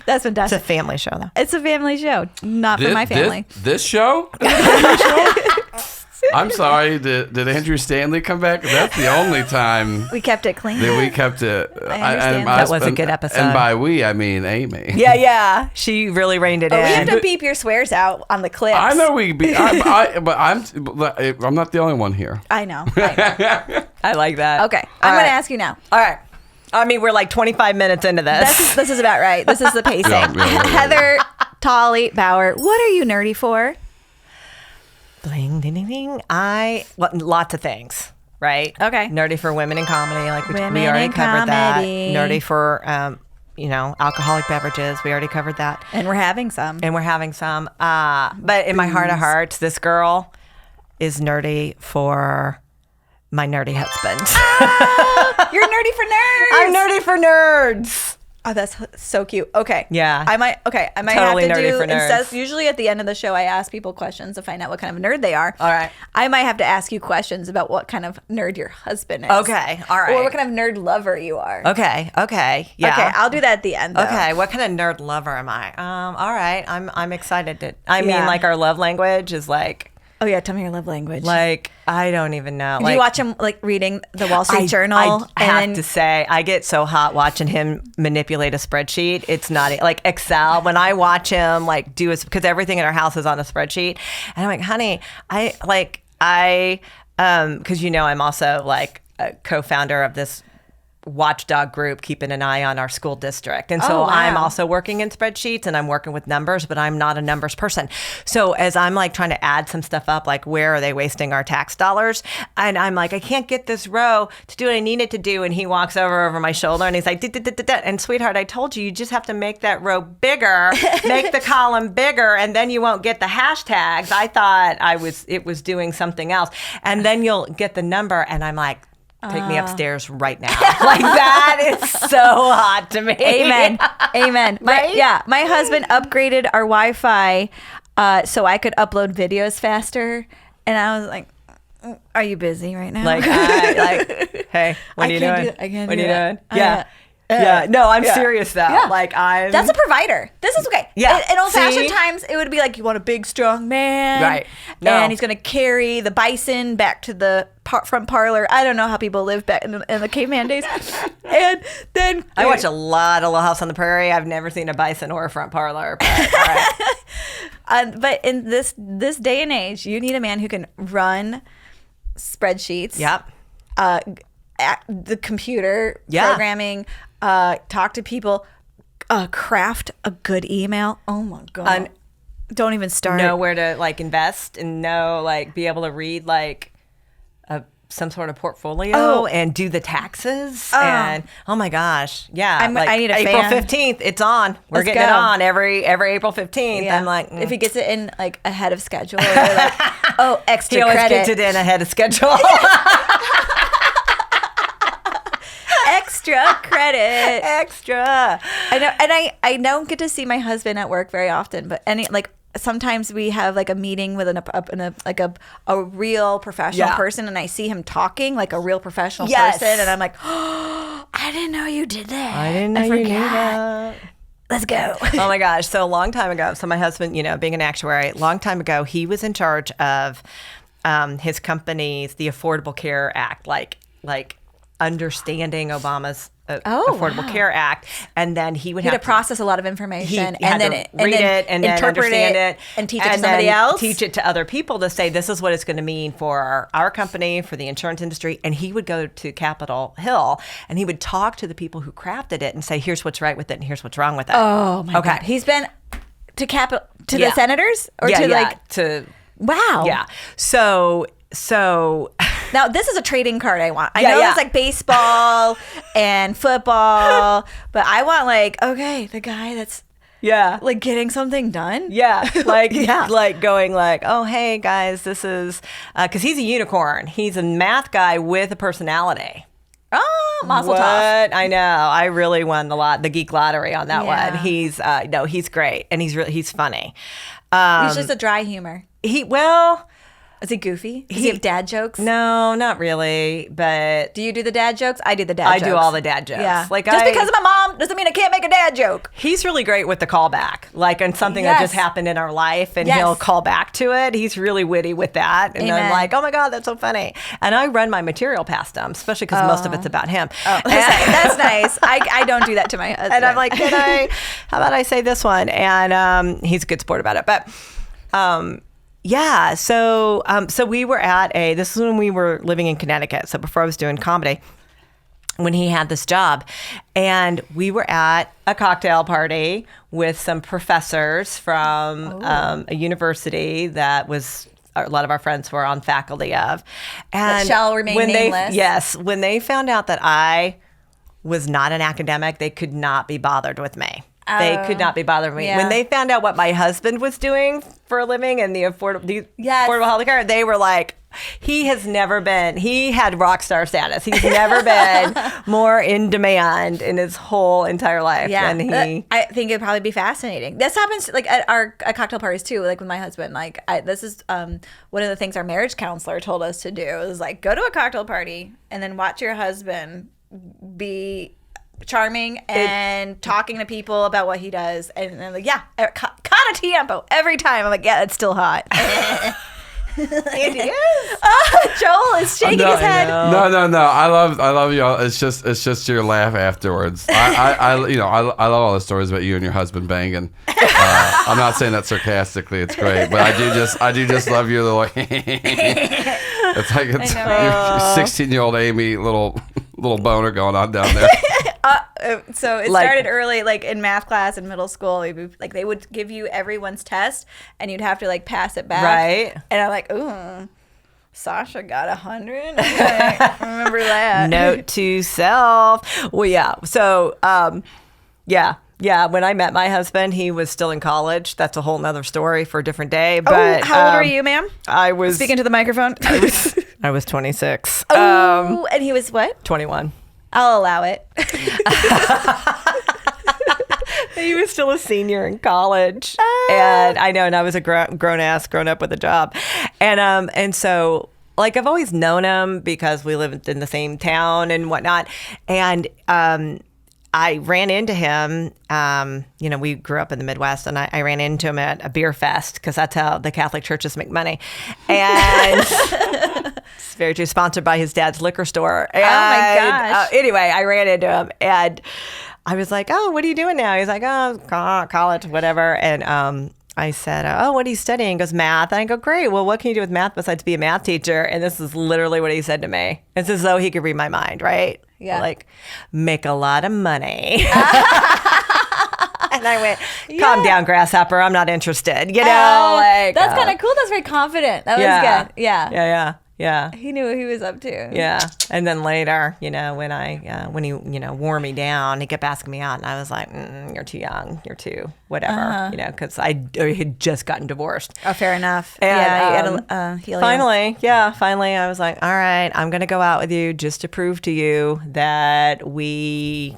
[SPEAKER 1] That's fantastic.
[SPEAKER 2] It's a family show, though.
[SPEAKER 1] It's a family show, not for my family.
[SPEAKER 3] This show? I'm sorry. Did Andrew Stanley come back? That's the only time
[SPEAKER 1] we kept it clean.
[SPEAKER 3] We kept it.
[SPEAKER 1] I understand.
[SPEAKER 2] That was a good episode.
[SPEAKER 3] And by we, I mean Amy.
[SPEAKER 2] Yeah. She really reined it in.
[SPEAKER 1] We have to beep your swears out on the clips.
[SPEAKER 3] I know we beep. But I'm not the only one here.
[SPEAKER 1] I know.
[SPEAKER 2] I like that.
[SPEAKER 1] Okay. I'm going to ask you now.
[SPEAKER 2] All right. I mean, we're 25 minutes into this.
[SPEAKER 1] This is about right. This is the pacing.
[SPEAKER 3] Yeah.
[SPEAKER 1] Heather, Tolley, Bauer, what are you nerdy for?
[SPEAKER 2] Bling, ding, ding, ding. Lots of things, right?
[SPEAKER 1] Okay.
[SPEAKER 2] Nerdy for women in comedy,
[SPEAKER 1] women
[SPEAKER 2] we already
[SPEAKER 1] in
[SPEAKER 2] covered
[SPEAKER 1] comedy.
[SPEAKER 2] that. Nerdy for, alcoholic beverages. We already covered that.
[SPEAKER 1] And we're having some.
[SPEAKER 2] But in my heart of hearts, this girl is nerdy for my nerdy husband.
[SPEAKER 1] You're nerdy for nerds.
[SPEAKER 2] I'm nerdy for nerds.
[SPEAKER 1] Oh, that's so cute. Okay.
[SPEAKER 2] Yeah.
[SPEAKER 1] I might
[SPEAKER 2] Totally
[SPEAKER 1] have to
[SPEAKER 2] nerdy
[SPEAKER 1] do,
[SPEAKER 2] for nerds.
[SPEAKER 1] instead, usually at the end of the show, I ask people questions to find out what kind of nerd they are.
[SPEAKER 2] All right.
[SPEAKER 1] I might have to ask you questions about what kind of nerd your husband is.
[SPEAKER 2] Okay. All right.
[SPEAKER 1] Or what kind of nerd lover you are.
[SPEAKER 2] Okay. Yeah.
[SPEAKER 1] Okay. I'll do that at the end, though.
[SPEAKER 2] Okay. What kind of nerd lover am I? All right. I'm excited to, I mean, like our love language is like,
[SPEAKER 1] Oh, yeah. Tell me your love language.
[SPEAKER 2] like, I don't even know.
[SPEAKER 1] Do
[SPEAKER 2] Like,
[SPEAKER 1] you watch him, like, reading the Wall Street Journal?
[SPEAKER 2] I have to say, I get so hot watching him manipulate a spreadsheet. It's not like Excel. When I watch him like do it, because everything in our house is on a spreadsheet, and I'm like, honey, because I'm also like a co-founder of this watchdog group keeping an eye on our school district, and so I'm also working in spreadsheets and I'm working with numbers, but I'm not a numbers person. So as I'm like trying to add some stuff up, like where are they wasting our tax dollars, and I'm like, I can't get this row to do what I need it to do, and he walks over my shoulder and he's like, and sweetheart, I told you just have to make that row bigger, make the column bigger, and then you won't get the hashtags. I thought it was doing something else, and then you'll get the number, and I'm like, take me upstairs right now. Like, that is so hot to me.
[SPEAKER 1] Amen.
[SPEAKER 2] Right?
[SPEAKER 1] My husband upgraded our Wi-Fi so I could upload videos faster. And I was like, are you busy right now?
[SPEAKER 2] Like, hey, what are you doing?
[SPEAKER 1] I can't
[SPEAKER 2] what
[SPEAKER 1] do
[SPEAKER 2] are you
[SPEAKER 1] that.
[SPEAKER 2] doing? Yeah. No, I'm serious though.
[SPEAKER 1] Yeah.
[SPEAKER 2] Like,
[SPEAKER 1] That's a provider. This is okay.
[SPEAKER 2] Yeah.
[SPEAKER 1] In old-fashioned
[SPEAKER 2] See?
[SPEAKER 1] times, it would be like, you want a big, strong man.
[SPEAKER 2] Right. No.
[SPEAKER 1] And he's going to carry the bison back to the front parlor. I don't know how people lived back in the caveman days. And then...
[SPEAKER 2] I watch a lot of Little House on the Prairie. I've never seen a bison or a front parlor. But, all right.
[SPEAKER 1] But in this day and age, you need a man who can run spreadsheets.
[SPEAKER 2] Yep.
[SPEAKER 1] The computer programming, talk to people, craft a good email. Oh my God. Don't even start.
[SPEAKER 2] Know where to like invest, and know like be able to read like some sort of portfolio and do the taxes. And oh my gosh. Yeah.
[SPEAKER 1] I need a
[SPEAKER 2] April
[SPEAKER 1] fan.
[SPEAKER 2] 15th, it's on. We're
[SPEAKER 1] Let's
[SPEAKER 2] getting
[SPEAKER 1] go.
[SPEAKER 2] it on every April 15th.
[SPEAKER 1] Yeah.
[SPEAKER 2] I'm like,
[SPEAKER 1] if he gets it in like ahead of schedule, or like, extra
[SPEAKER 2] he always
[SPEAKER 1] credit.
[SPEAKER 2] gets it in ahead of schedule.
[SPEAKER 1] Extra credit.
[SPEAKER 2] Extra.
[SPEAKER 1] I know, and I don't get to see my husband at work very often, but sometimes we have like a meeting with a real professional person, and I see him talking like a real professional person, and I'm like, oh, I didn't know you did that.
[SPEAKER 2] I didn't know you knew that.
[SPEAKER 1] Let's go.
[SPEAKER 2] Oh my gosh. So a long time ago, my husband, being an actuary, long time ago, he was in charge of his company's, the Affordable Care Act, like understanding Obama's Affordable Care Act, and then he would have to
[SPEAKER 1] process a lot of information
[SPEAKER 2] and then read it and then understand it
[SPEAKER 1] and teach it to somebody else.
[SPEAKER 2] Teach it to other people to say this is what it's going to mean for our company, for the insurance industry. And he would go to Capitol Hill and he would talk to the people who crafted it and say, here's what's right with it and here's what's wrong with it.
[SPEAKER 1] Oh my God. He's been to the senators or wow.
[SPEAKER 2] Yeah. So
[SPEAKER 1] now this is a trading card I want. I know it's like baseball and football, but I want the guy that's like getting something done.
[SPEAKER 2] Yeah. Like going like, oh, hey guys, this is, cause he's a unicorn. He's a math guy with a personality.
[SPEAKER 1] Oh, mazel tov.
[SPEAKER 2] I know. I really won the geek lottery on that one. He's, he's great. And he's funny.
[SPEAKER 1] He's just a dry humor. Is he goofy? Does he have dad jokes?
[SPEAKER 2] No, not really. But
[SPEAKER 1] do you do the dad jokes? I do the dad jokes.
[SPEAKER 2] I do all the dad jokes.
[SPEAKER 1] Yeah. Just because of my mom doesn't mean I can't make a dad joke.
[SPEAKER 2] He's really great with the callback, like on something that just happened in our life, and he'll call back to it. He's really witty with that, and I'm like, oh my God, that's so funny. And I run my material past him, especially because most of it's about him. Oh,
[SPEAKER 1] that's nice. I don't do that to my husband.
[SPEAKER 2] And I'm like, how about I say this one? And he's a good sport about it, but. Yeah, so we were at this is when we were living in Connecticut, so before I was doing comedy, when he had this job, and we were at a cocktail party with some professors from a university that was a lot of our friends were on faculty of. And
[SPEAKER 1] that shall remain nameless.
[SPEAKER 2] When they found out that I was not an academic, they could not be bothered with me. They could not be bothered with me. When they found out what my husband was doing for a living and the affordable health care, they were like, He has never been, he had rock star status. He's never been more in demand in his whole entire life than he.
[SPEAKER 1] I think it'd probably be fascinating. This happens like at cocktail parties too, like with my husband. Like this is one of the things our marriage counselor told us to do is like go to a cocktail party and then watch your husband be charming and talking to people about what he does. And I'm like, kind of tiempo every time. I'm like, yeah, it's still hot. It is. Joel is shaking his head.
[SPEAKER 3] No. I love y'all. It's just your laugh afterwards. I love all the stories about you and your husband banging. I'm not saying that sarcastically. It's great, but I do just love your little. It's like it's your 16-year-old Amy little boner going on down there.
[SPEAKER 1] So it started early, like in math class in middle school. Like they would give you everyone's test, and you'd have to like pass it back.
[SPEAKER 2] Right.
[SPEAKER 1] And I'm like, ooh, Sasha got 100. I remember that.
[SPEAKER 2] Note to self. Well, yeah. So, yeah. When I met my husband, he was still in college. That's a whole nother story for a different day. But
[SPEAKER 1] how old were you, ma'am?
[SPEAKER 2] I was
[SPEAKER 1] speaking to the microphone.
[SPEAKER 2] I was 26.
[SPEAKER 1] And he was what?
[SPEAKER 2] 21.
[SPEAKER 1] I'll allow it.
[SPEAKER 2] He was still a senior in college, and I know, and I was a grown up with a job, and so like I've always known him because we lived in the same town and whatnot, and I ran into him. We grew up in the Midwest, and I ran into him at a beer fest because that's how the Catholic churches make money, and. It's very true. Sponsored by his dad's liquor store. And,
[SPEAKER 1] oh my gosh.
[SPEAKER 2] Anyway, I ran into him and I was like, "Oh, what are you doing now?" He's like, "Oh, college, whatever." And I said, "Oh, what are you studying?" He goes, "Math." And I go, "Great. Well, what can you do with math besides be a math teacher?" And this is literally what he said to me. It's as though he could read my mind, right?
[SPEAKER 1] Yeah.
[SPEAKER 2] Like, make a lot of money. And I went, calm down, grasshopper. I'm not interested.
[SPEAKER 1] That's kind of cool. That's very confident. That was good.
[SPEAKER 2] Yeah.
[SPEAKER 1] He knew what he was up to.
[SPEAKER 2] Yeah. And then later, when he, wore me down, he kept asking me out. And I was like, you're too young. You're too whatever, because I had just gotten divorced.
[SPEAKER 1] Oh, fair enough.
[SPEAKER 2] And,
[SPEAKER 1] you had to heal
[SPEAKER 2] finally, I was like, all right, I'm going to go out with you just to prove to you that we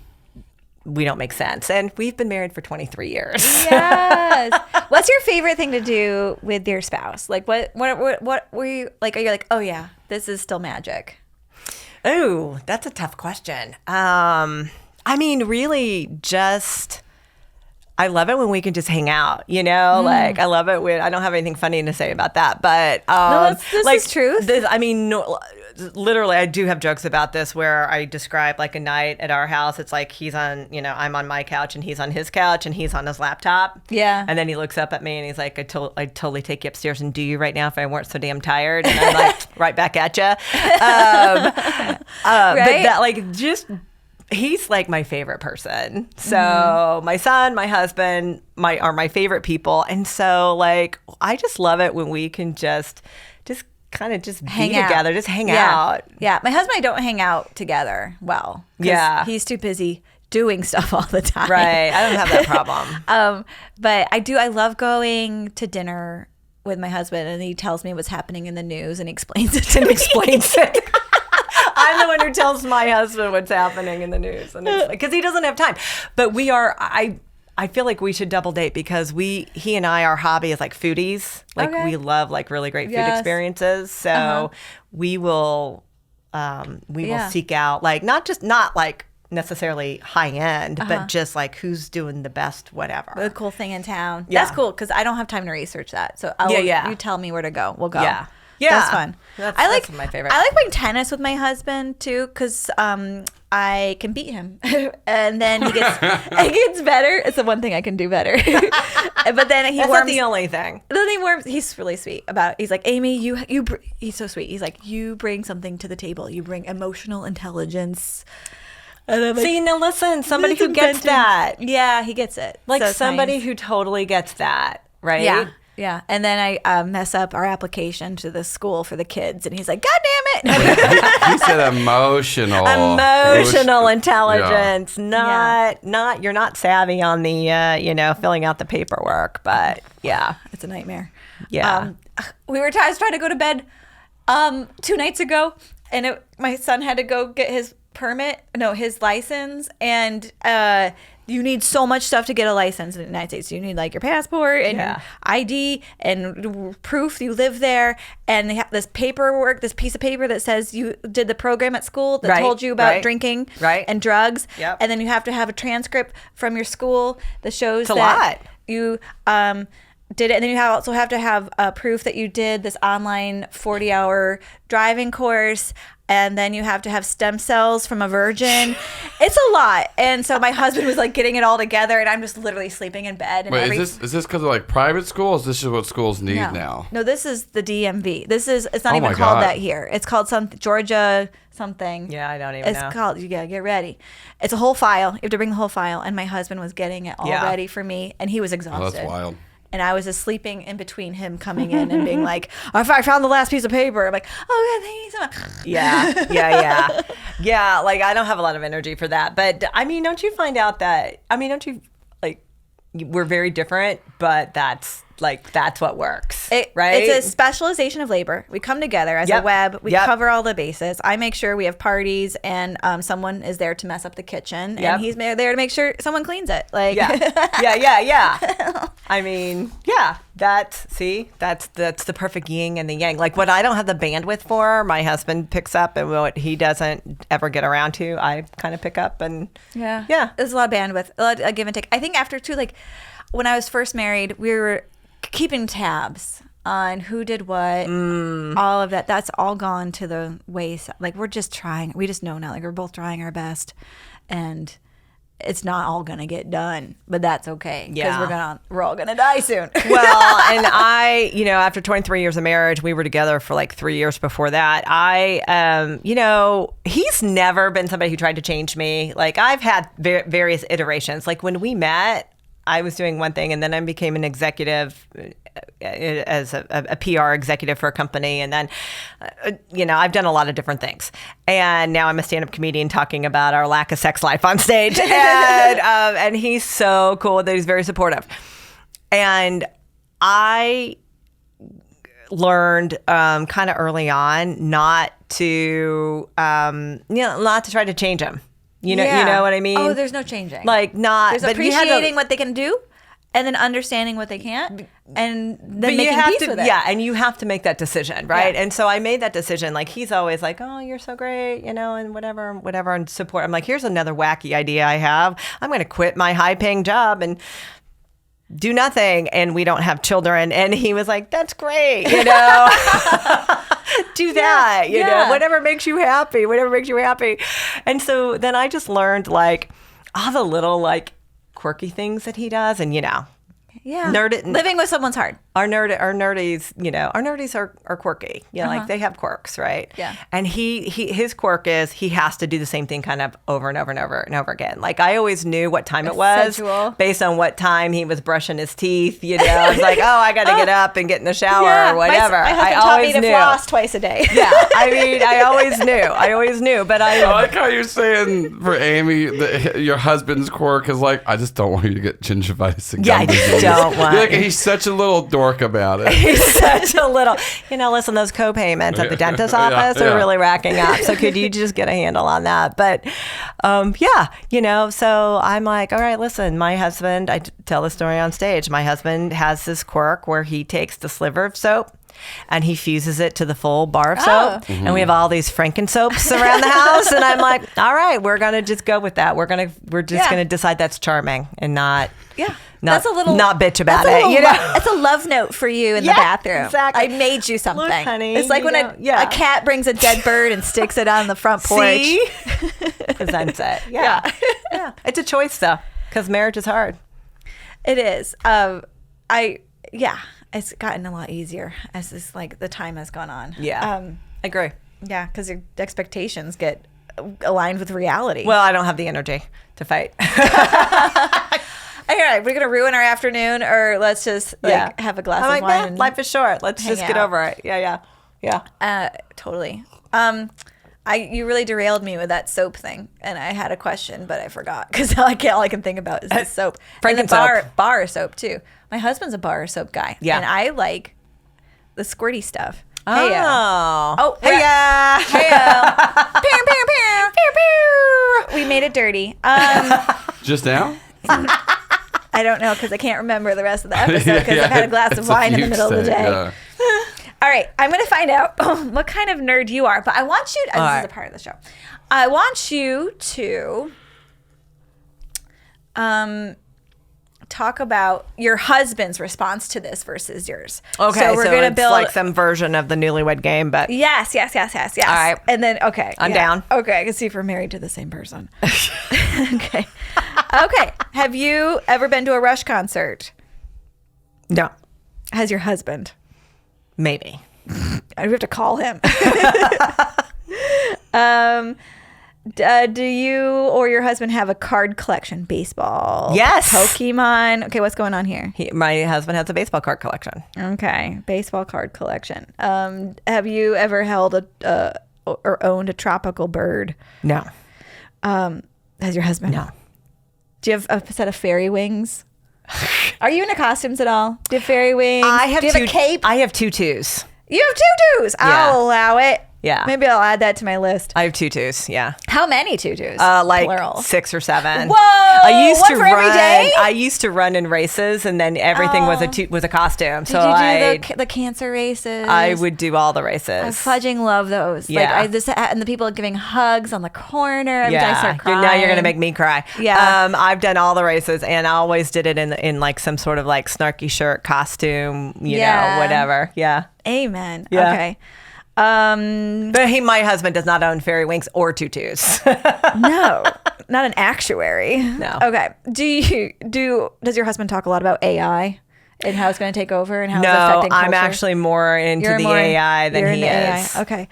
[SPEAKER 2] don't make sense. And we've been married for 23 years.
[SPEAKER 1] Yes. What's your favorite thing to do with your spouse? Like what were you like? Are you like, oh yeah, this is still magic?
[SPEAKER 2] Oh, that's a tough question. Really just, I love it when we can just hang out, like I love it when I don't have anything funny to say about that, but
[SPEAKER 1] no, this is truth.
[SPEAKER 2] Literally, I do have jokes about this where I describe like a night at our house. It's like he's on, I'm on my couch and he's on his couch and he's on his laptop.
[SPEAKER 1] Yeah.
[SPEAKER 2] And then he looks up at me and he's like, I'd totally take you upstairs and do you right now if I weren't so damn tired. And I'm like, right back at you.
[SPEAKER 1] Right?
[SPEAKER 2] But that he's like my favorite person. So my son, my husband, are my favorite people. And so like, I just love it when we can just kind of just hang be together, just hang out.
[SPEAKER 1] Yeah. My husband and I don't hang out together well.
[SPEAKER 2] Yeah.
[SPEAKER 1] He's too busy doing stuff all the time.
[SPEAKER 2] Right. I don't have that problem.
[SPEAKER 1] But I love going to dinner with my husband and he tells me what's happening in the news and explains it to me.
[SPEAKER 2] I'm the one who tells my husband what's happening in the news because he doesn't have time. But I feel like we should double date because he and I, our hobby is like foodies. Like we love like really great food experiences. So we will seek out like not like necessarily high end, but just like who's doing the best whatever.
[SPEAKER 1] The cool thing in town.
[SPEAKER 2] Yeah.
[SPEAKER 1] That's cool because I don't have time to research that. So you tell me where to go. We'll go.
[SPEAKER 2] Yeah.
[SPEAKER 1] That's fun.
[SPEAKER 2] That's my favorite.
[SPEAKER 1] I like playing tennis with my husband too because I can beat him, and then he gets better. It's the one thing I can do better. But then
[SPEAKER 2] That's not the only thing.
[SPEAKER 1] Then he warms. He's really sweet about it. He's like, Amy, he's so sweet. He's like, you bring something to the table. You bring emotional intelligence. And I'm like,
[SPEAKER 2] see, now listen, somebody who gets that.
[SPEAKER 1] Yeah, he gets it.
[SPEAKER 2] Like
[SPEAKER 1] so
[SPEAKER 2] somebody who totally gets that, right?
[SPEAKER 1] Yeah. Yeah, and then I mess up our application to the school for the kids, and he's like, "God damn
[SPEAKER 3] it!" He said emotional
[SPEAKER 2] intelligence, not you're not savvy on the filling out the paperwork, but yeah,
[SPEAKER 1] it's a nightmare.
[SPEAKER 2] Yeah,
[SPEAKER 1] I was trying to go to bed 2 nights ago, and my son had to go get his license, and you need so much stuff to get a license in the United States. You need like your passport and your ID and proof you live there, and they have this paperwork, this piece of paper that says you did the program at school that told you about drinking and drugs, and then you have to have a transcript from your school that shows that you did it, and then you also have to have proof that you did this online 40-hour driving course, and then you have to have stem cells from a virgin. It's a lot. And so my husband was like getting it all together, and I'm just literally sleeping in bed. And
[SPEAKER 3] Wait, is this because of like private school, or is this just what schools need now?
[SPEAKER 1] No, this is the DMV. It's not even called that here. It's called Georgia something.
[SPEAKER 2] Yeah, I don't even know.
[SPEAKER 1] It's called, get ready. It's a whole file. You have to bring the whole file. And my husband was getting it all ready for me, and he was exhausted.
[SPEAKER 3] Oh, that's wild.
[SPEAKER 1] And I was just sleeping in between him coming in and being like, I found the last piece of paper. I'm like, oh, God, thank you so much.
[SPEAKER 2] Yeah, like I don't have a lot of energy for that. But I mean, don't you find out that, don't you, like, we're very different, but that's what works, right?
[SPEAKER 1] It's a specialization of labor. We come together as a web. We cover all the bases. I make sure we have parties, and someone is there to mess up the kitchen, and he's there to make sure someone cleans it. Like,
[SPEAKER 2] I mean, that's the perfect yin and the yang. Like what I don't have the bandwidth for, my husband picks up, and what he doesn't ever get around to, I kind of pick up. And
[SPEAKER 1] there's a lot of bandwidth, a lot of give and take. I think after too, like when I was first married, we were keeping tabs on who did what, all of that. That's all gone to the wayside. Like we just know now, like we're both trying our best, and it's not all gonna get done, but that's okay because we're all gonna die soon.
[SPEAKER 2] Well, and I, after 23 years of marriage, we were together for like 3 years before that. He's never been somebody who tried to change me. Like I've had various iterations. Like when we met, I was doing one thing, and then I became an executive as a PR executive for a company. And then, I've done a lot of different things. And now I'm a stand-up comedian talking about our lack of sex life on stage. And he's so cool that he's very supportive. And I learned kind of early on not to try to change him. You know what I mean?
[SPEAKER 1] Oh, there's no changing.
[SPEAKER 2] Like not.
[SPEAKER 1] There's appreciating what they can do, and then understanding what they can't, and then making peace with it.
[SPEAKER 2] Yeah, and you have to make that decision, right? Yeah. And so I made that decision. Like he's always like, "Oh, you're so great," and whatever, and support. I'm like, "Here's another wacky idea I have. I'm going to quit my high-paying job and do nothing, and we don't have children." And he was like, "That's great, do that, whatever makes you happy, And so then I just learned like all the little like quirky things that he does, and
[SPEAKER 1] living with someone's hard.
[SPEAKER 2] Our nerdies are quirky. Like they have quirks, right?
[SPEAKER 1] Yeah.
[SPEAKER 2] And his quirk is he has to do the same thing kind of over and over and over and over again. Like I always knew what time it was based on what time he was brushing his teeth. I was like, oh, I got to get up and get in the shower or whatever.
[SPEAKER 1] My husband taught me to floss twice a day.
[SPEAKER 2] Yeah. I mean, I always knew. But
[SPEAKER 3] I like how you're saying for Amy that your husband's quirk is like, I just don't want you to get gingivitis and gum disease.
[SPEAKER 2] Don't want.
[SPEAKER 3] Like, he's such a little dork about it.
[SPEAKER 2] He's such a little, listen, those co-payments at the dentist's office are really racking up. So could you just get a handle on that? But so I'm like, all right, listen, my husband, I tell the story on stage. My husband has this quirk where he takes the sliver of soap and he fuses it to the full bar of soap. Mm-hmm. And we have all these Franken soaps around the house. And I'm like, all right, we're going to just go with that. We're just going to decide that's charming and not not bitch about it.
[SPEAKER 1] It's a love note for you in the bathroom.
[SPEAKER 2] Exactly.
[SPEAKER 1] I made you something.
[SPEAKER 2] Look, honey,
[SPEAKER 1] it's like when a cat brings a dead bird and sticks it on the front porch.
[SPEAKER 2] See? Presents it. Yeah. It's a choice though, because marriage is hard.
[SPEAKER 1] It is. It's gotten a lot easier as the time has gone on.
[SPEAKER 2] Yeah. I agree.
[SPEAKER 1] Yeah, because your expectations get aligned with reality.
[SPEAKER 2] Well, I don't have the energy to fight.
[SPEAKER 1] All right, we're going to ruin our afternoon, or let's just have a glass of wine. And
[SPEAKER 2] life is short. Let's just get over it. Yeah.
[SPEAKER 1] Totally. You really derailed me with that soap thing, and I had a question, but I forgot because all I can think about is the soap. And the bar soap too. My husband's a bar soap guy, and I like the squirty stuff.
[SPEAKER 2] Oh.
[SPEAKER 1] Oh,
[SPEAKER 2] hey, yeah.
[SPEAKER 1] Heyo. Pew, pew, pew. Pew, pew. We made it dirty.
[SPEAKER 3] Just now?
[SPEAKER 1] I don't know because I can't remember the rest of the episode because I've had a glass of wine in the middle of the day.
[SPEAKER 3] Yeah.
[SPEAKER 1] All right, I'm going to find out what kind of nerd you are, but I want you to, this is a part of the show. I want you to talk about your husband's response to this versus yours.
[SPEAKER 2] Okay, so we're going to build like some version of the Newlywed Game, but
[SPEAKER 1] yes. All
[SPEAKER 2] right.
[SPEAKER 1] And then, okay.
[SPEAKER 2] I'm down.
[SPEAKER 1] Okay, I can see if we're married to the same person. Okay. Have you ever been to a Rush concert?
[SPEAKER 2] No.
[SPEAKER 1] Has your husband?
[SPEAKER 2] Maybe.
[SPEAKER 1] I have to call him. Do you or your husband have a card collection? Baseball?
[SPEAKER 2] Yes.
[SPEAKER 1] Pokemon? Okay, what's going on here?
[SPEAKER 2] My husband has a baseball card collection.
[SPEAKER 1] Okay, baseball card collection. Have you ever held or owned a tropical bird?
[SPEAKER 2] No.
[SPEAKER 1] Has your husband?
[SPEAKER 2] No.
[SPEAKER 1] Do you have a set of fairy wings? Are you into costumes at all? Do you have fairy wings? Do you have a cape?
[SPEAKER 2] I have tutus.
[SPEAKER 1] You have tutus. I'll allow it.
[SPEAKER 2] Yeah.
[SPEAKER 1] Maybe I'll add that to my list.
[SPEAKER 2] I have tutus. Yeah.
[SPEAKER 1] How many tutus?
[SPEAKER 2] Like
[SPEAKER 1] Plural.
[SPEAKER 2] 6 or 7.
[SPEAKER 1] Whoa!
[SPEAKER 2] I used
[SPEAKER 1] one
[SPEAKER 2] to
[SPEAKER 1] for
[SPEAKER 2] run.
[SPEAKER 1] every day?
[SPEAKER 2] I used to run in races, and then everything was a costume.
[SPEAKER 1] Did you do the cancer races?
[SPEAKER 2] I would do all the races.
[SPEAKER 1] I fudging love those.
[SPEAKER 2] Yeah.
[SPEAKER 1] And the people giving hugs on the corner. Every time I start crying.
[SPEAKER 2] Now you're gonna make me cry.
[SPEAKER 1] Yeah.
[SPEAKER 2] I've done all the races, and I always did it in like some sort of like snarky shirt costume. You know, whatever. Yeah.
[SPEAKER 1] Amen.
[SPEAKER 2] Yeah.
[SPEAKER 1] Okay.
[SPEAKER 2] But my husband does not own fairy wings or tutus.
[SPEAKER 1] No, not an actuary.
[SPEAKER 2] No.
[SPEAKER 1] Okay. Does your husband talk a lot about AI and how it's going to take over and how it's
[SPEAKER 2] No,
[SPEAKER 1] affecting culture?
[SPEAKER 2] I'm actually more into AI than he is.
[SPEAKER 1] Okay.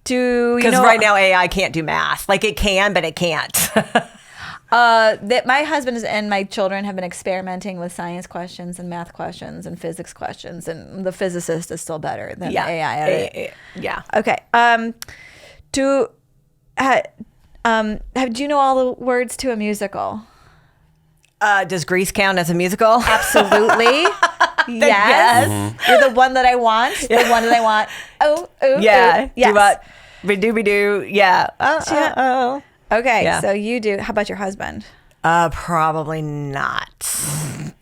[SPEAKER 1] Because
[SPEAKER 2] right now AI can't do math. Like it can, but it can't.
[SPEAKER 1] that my husband and my children have been experimenting with science questions and math questions and physics questions, and the physicist is still better than the AI at it.
[SPEAKER 2] Yeah.
[SPEAKER 1] Okay. Do you know all the words to a musical?
[SPEAKER 2] Does Grease count as a musical?
[SPEAKER 1] Absolutely. Yes. You're the one that I want. The one that I want. Oh,
[SPEAKER 2] yeah.
[SPEAKER 1] Yes.
[SPEAKER 2] Do. Yeah. Oh.
[SPEAKER 1] Okay,
[SPEAKER 2] Yeah.
[SPEAKER 1] so you do. How about your husband?
[SPEAKER 2] Probably not.
[SPEAKER 1] Is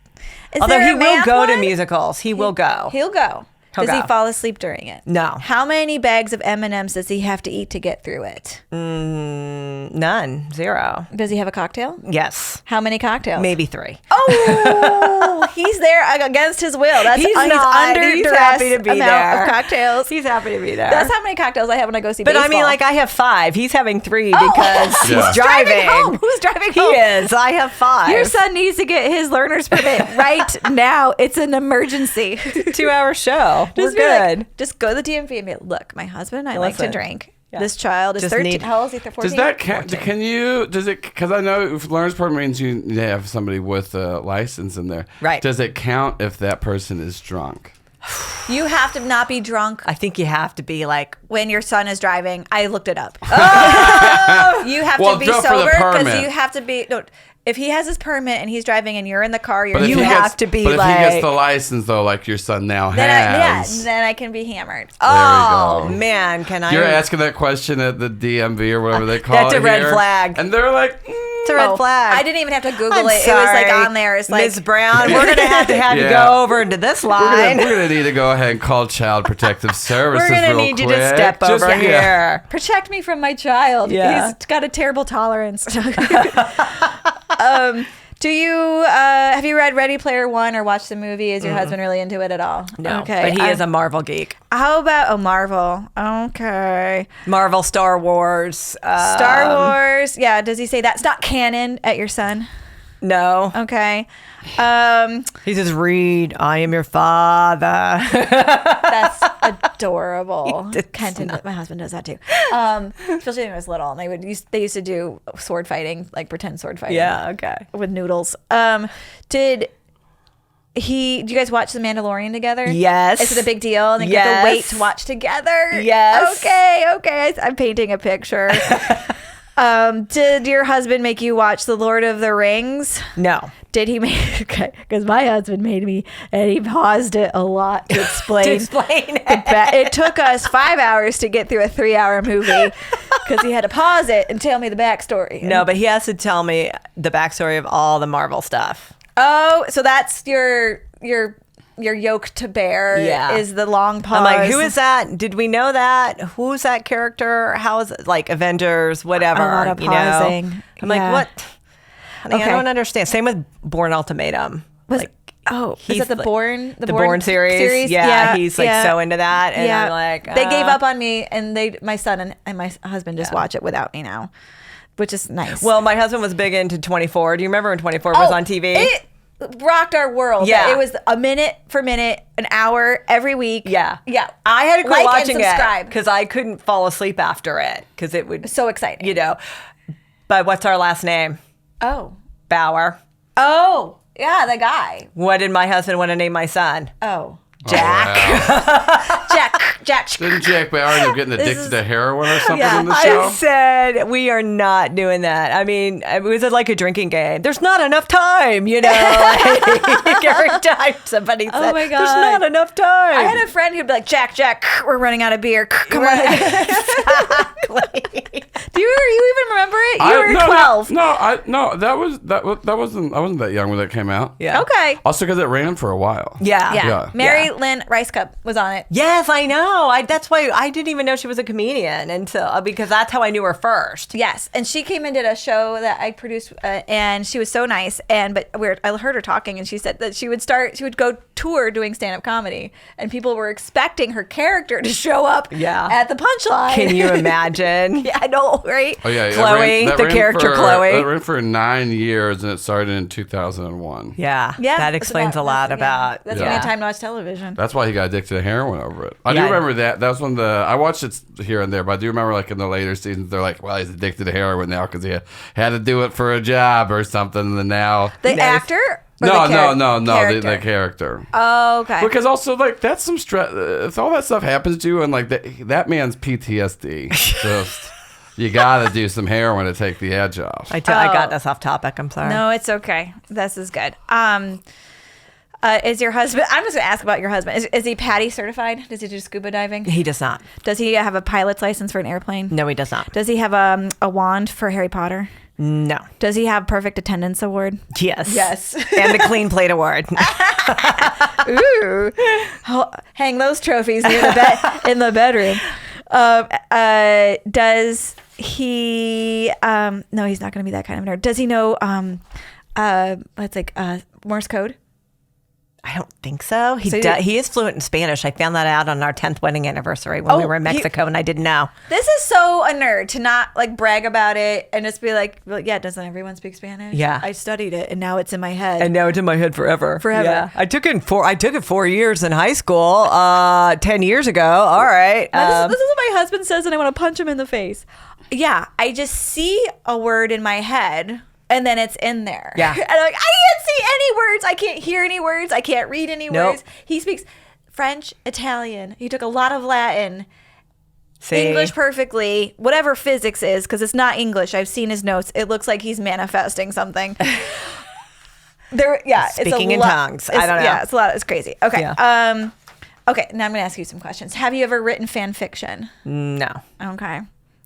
[SPEAKER 2] Although
[SPEAKER 1] there
[SPEAKER 2] he
[SPEAKER 1] a
[SPEAKER 2] will
[SPEAKER 1] math
[SPEAKER 2] go to
[SPEAKER 1] one?
[SPEAKER 2] musicals. He will go.
[SPEAKER 1] He'll go. Does he
[SPEAKER 2] go.
[SPEAKER 1] fall asleep during it?
[SPEAKER 2] No.
[SPEAKER 1] How many bags of M&Ms does he have to eat to get through it?
[SPEAKER 2] None. 0.
[SPEAKER 1] Does he have a cocktail?
[SPEAKER 2] Yes.
[SPEAKER 1] How many cocktails?
[SPEAKER 2] Maybe 3.
[SPEAKER 1] Oh, he's there against his will. That's
[SPEAKER 2] He's
[SPEAKER 1] he's
[SPEAKER 2] not.
[SPEAKER 1] under
[SPEAKER 2] He's
[SPEAKER 1] duress
[SPEAKER 2] happy to be
[SPEAKER 1] amount
[SPEAKER 2] there.
[SPEAKER 1] of cocktails.
[SPEAKER 2] He's happy to be there.
[SPEAKER 1] That's how many cocktails I have when I go see
[SPEAKER 2] But
[SPEAKER 1] baseball.
[SPEAKER 2] I mean, like I have 5. He's having 3 because
[SPEAKER 3] Yeah.
[SPEAKER 2] he's driving.
[SPEAKER 1] home. Who's driving
[SPEAKER 2] He
[SPEAKER 1] home?
[SPEAKER 2] is. I have 5.
[SPEAKER 1] Your son needs to get his learner's permit right now. It's an emergency.
[SPEAKER 2] 2-hour show. We're
[SPEAKER 1] Just be like,
[SPEAKER 2] good.
[SPEAKER 1] just go to the DMV and be like, look, my husband and I like to
[SPEAKER 2] Listen.
[SPEAKER 1] drink.
[SPEAKER 2] Yeah.
[SPEAKER 1] This child is
[SPEAKER 2] Just
[SPEAKER 1] 13.
[SPEAKER 2] need-
[SPEAKER 1] How old is he? 14?
[SPEAKER 3] Does that count? Because I know if learner's permit means you have somebody with a license in there.
[SPEAKER 2] Right.
[SPEAKER 3] Does it count if that person is drunk?
[SPEAKER 1] You have to not be drunk
[SPEAKER 2] I think you have to be like,
[SPEAKER 1] when your son is driving. I looked it up. You have
[SPEAKER 3] Well,
[SPEAKER 1] to be
[SPEAKER 3] for the
[SPEAKER 1] sober because
[SPEAKER 3] permit.
[SPEAKER 1] you have to be. No, if he has his permit and he's driving and you're in the car, you're
[SPEAKER 3] But if
[SPEAKER 2] You
[SPEAKER 3] he
[SPEAKER 2] have
[SPEAKER 3] gets-
[SPEAKER 2] to be
[SPEAKER 3] But if he
[SPEAKER 2] like-
[SPEAKER 3] gets the license though, like your son now has.
[SPEAKER 1] then I can be hammered.
[SPEAKER 2] oh
[SPEAKER 3] go.
[SPEAKER 2] man, can I?
[SPEAKER 3] You're asking that question at the DMV or whatever they call
[SPEAKER 2] That's
[SPEAKER 3] it
[SPEAKER 2] a red
[SPEAKER 3] here,
[SPEAKER 2] flag.
[SPEAKER 3] and they're like,
[SPEAKER 2] It's a red flag.
[SPEAKER 1] I didn't even have to Google
[SPEAKER 2] I'm
[SPEAKER 1] it. It was like
[SPEAKER 2] sorry,
[SPEAKER 1] on there. It's like
[SPEAKER 2] Ms. Brown, we're gonna have to have you
[SPEAKER 3] Yeah.
[SPEAKER 2] go over into this line.
[SPEAKER 3] we're gonna need to go ahead and call Child Protective Services.
[SPEAKER 2] We're gonna
[SPEAKER 3] real
[SPEAKER 2] need you to
[SPEAKER 3] quick.
[SPEAKER 2] step
[SPEAKER 3] Just-
[SPEAKER 2] over here.
[SPEAKER 1] protect me from my child.
[SPEAKER 2] Yeah.
[SPEAKER 1] He's got a terrible tolerance. Do you have you read Ready Player One or watched the movie? Is your husband really into it at all?
[SPEAKER 2] No,
[SPEAKER 1] Okay.
[SPEAKER 2] but he is a Marvel geek.
[SPEAKER 1] How about Marvel? Okay.
[SPEAKER 2] Marvel, Star Wars.
[SPEAKER 1] Star Wars. Yeah. Does he say that's not canon at your son?
[SPEAKER 2] No.
[SPEAKER 1] Okay.
[SPEAKER 2] He says, "Read, I am your father."
[SPEAKER 1] That's adorable.
[SPEAKER 2] He does
[SPEAKER 1] Kenton, my husband does that too. Especially when I was little, and they used to do sword fighting, like pretend sword fighting.
[SPEAKER 2] Yeah. Okay.
[SPEAKER 1] With noodles. Do you guys watch The Mandalorian together?
[SPEAKER 2] Yes.
[SPEAKER 1] Is it a big deal? And then you have to wait
[SPEAKER 2] Yes.
[SPEAKER 1] to watch together?
[SPEAKER 2] Yes.
[SPEAKER 1] Okay. I'm painting a picture. Did your husband make you watch The Lord of the Rings?
[SPEAKER 2] No.
[SPEAKER 1] Did he make? Okay, because my husband made me, and he paused it a lot to explain. It took us 5 hours to get through a 3-hour movie because he had to pause it and tell me the backstory.
[SPEAKER 2] No, but he has to tell me the backstory of all the Marvel stuff.
[SPEAKER 1] Oh, so that's your yoke to bear.
[SPEAKER 2] Yeah.
[SPEAKER 1] Is the long pause.
[SPEAKER 2] I'm like, who is that? Did we know that? Who's that character? How is it? Like Avengers, whatever.
[SPEAKER 1] A lot of pausing.
[SPEAKER 2] I'm like, what? Honey, I don't understand. Same with Bourne Ultimatum.
[SPEAKER 1] Is that the Bourne?
[SPEAKER 2] The Bourne series? Yeah, he's like so into that. And I'm like,
[SPEAKER 1] they gave up on me, and my son and my husband just watch it without me now, which is nice.
[SPEAKER 2] Well, my husband was big into 24. Do you remember when 24 was on TV?
[SPEAKER 1] It rocked our world.
[SPEAKER 2] Yeah.
[SPEAKER 1] It was a minute for minute, an hour every week.
[SPEAKER 2] Yeah.
[SPEAKER 1] Yeah.
[SPEAKER 2] I had to quit watching
[SPEAKER 1] and subscribe.
[SPEAKER 2] it because I couldn't fall asleep after it because it would.
[SPEAKER 1] So exciting.
[SPEAKER 2] You know. But what's our last name?
[SPEAKER 1] Oh.
[SPEAKER 2] Bauer.
[SPEAKER 1] Oh. Yeah, the guy.
[SPEAKER 2] What did my husband want to name my son?
[SPEAKER 1] Oh.
[SPEAKER 2] Jack.
[SPEAKER 3] Oh, wow.
[SPEAKER 1] Jack.
[SPEAKER 3] Didn't Jack Bauer end up getting addicted to heroin or something in the
[SPEAKER 2] I
[SPEAKER 3] show?
[SPEAKER 2] said we are not doing that. I mean, it was like a drinking game. There's not enough time, you know. Like, every time somebody said,
[SPEAKER 1] my God.
[SPEAKER 2] "There's not enough time."
[SPEAKER 1] I had a friend who'd be like, Jack, we're running out of beer. Come on.
[SPEAKER 2] Exactly.
[SPEAKER 1] Do you even remember it? You were 12.
[SPEAKER 3] That wasn't. I wasn't that young when that came out.
[SPEAKER 2] Yeah.
[SPEAKER 1] Okay.
[SPEAKER 3] Also, because it ran for a while.
[SPEAKER 2] Yeah.
[SPEAKER 1] Yeah. Mary Lynn Rice Cup was on it.
[SPEAKER 2] Yes, I know. That's why I didn't even know she was a comedian until because that's how I knew her first.
[SPEAKER 1] Yes, and she came and did a show that I produced, and she was so nice. I heard her talking, and she said that she would go tour doing stand-up comedy, and people were expecting her character to show up at the punchline.
[SPEAKER 2] Can you imagine?
[SPEAKER 1] Yeah, I know, right?
[SPEAKER 3] Oh yeah,
[SPEAKER 2] Chloe, the character Chloe.
[SPEAKER 3] It ran for 9 years, and it started in 2001.
[SPEAKER 2] Yeah, that explains a lot about.
[SPEAKER 1] That's when we had time to watch television.
[SPEAKER 3] That's why he got addicted to heroin over it. I do remember that. That was when I watched it here and there, but I do remember like in the later seasons, they're like, well, he's addicted to heroin now because he had to do it for a job or something. And now
[SPEAKER 1] the actor.
[SPEAKER 3] No, the character.
[SPEAKER 1] Oh, okay.
[SPEAKER 3] Because also, like, that's some stress. If all that stuff happens to you, and like that man's PTSD, just you gotta do some heroin to take the edge off.
[SPEAKER 2] I got us off topic. I'm sorry.
[SPEAKER 1] No, it's okay. This is good. Is your husband? I'm just gonna ask about your husband. Is he PADI certified? Does he do scuba diving?
[SPEAKER 2] He does not.
[SPEAKER 1] Does he have a pilot's license for an airplane?
[SPEAKER 2] No, he does not.
[SPEAKER 1] Does he have a wand for Harry Potter?
[SPEAKER 2] No.
[SPEAKER 1] Does he have perfect attendance award?
[SPEAKER 2] Yes. And the clean plate award.
[SPEAKER 1] Ooh. Hang those trophies near in the bedroom. Does he no, he's not going to be that kind of nerd. Does he know Morse code?
[SPEAKER 2] I don't think so. He is fluent in Spanish. I found that out on our 10th wedding anniversary when we were in Mexico, and I didn't know.
[SPEAKER 1] This is so a nerd to not like brag about it and just be like, well, yeah, doesn't everyone speak Spanish?
[SPEAKER 2] Yeah.
[SPEAKER 1] I studied it, and now it's in my head.
[SPEAKER 2] And now it's in my head forever.
[SPEAKER 1] Yeah.
[SPEAKER 2] I took it 4 years in high school, 10 years ago. All right.
[SPEAKER 1] This is what my husband says, and I want to punch him in the face. Yeah, I just see a word in my head. And then it's in there.
[SPEAKER 2] Yeah.
[SPEAKER 1] And I'm like, I can't see any words. I can't hear any words. I can't read any words. He speaks French, Italian. He took a lot of Latin.
[SPEAKER 2] See?
[SPEAKER 1] English perfectly. Whatever physics is, because it's not English. I've seen his notes. It looks like he's manifesting something.
[SPEAKER 2] Speaking in tongues. I don't know.
[SPEAKER 1] Yeah, it's a lot. It's crazy. Okay.
[SPEAKER 2] Yeah.
[SPEAKER 1] Okay, now I'm going to ask you some questions. Have you ever written fan fiction?
[SPEAKER 2] No.
[SPEAKER 1] Okay.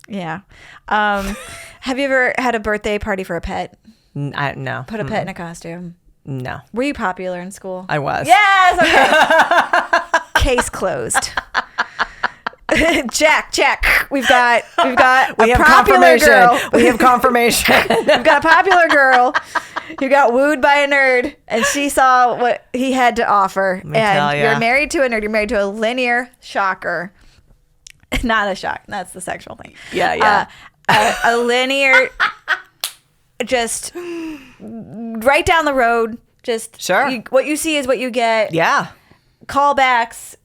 [SPEAKER 1] Yeah. Have you ever had a birthday party for a pet?
[SPEAKER 2] No.
[SPEAKER 1] Put a pet in a costume?
[SPEAKER 2] No.
[SPEAKER 1] Were you popular in school?
[SPEAKER 2] I was.
[SPEAKER 1] Yes. Okay. Case closed. Check. We have
[SPEAKER 2] confirmation.
[SPEAKER 1] Girl.
[SPEAKER 2] We have confirmation.
[SPEAKER 1] We've got a popular girl who got wooed by a nerd, and she saw what he had to offer. And you're married to a nerd. You're married to a linear shocker. Not a shock. That's the sexual thing.
[SPEAKER 2] Yeah.
[SPEAKER 1] A linear, just right down the road. Just
[SPEAKER 2] sure.
[SPEAKER 1] What you see is what you get.
[SPEAKER 2] Yeah.
[SPEAKER 1] Callbacks,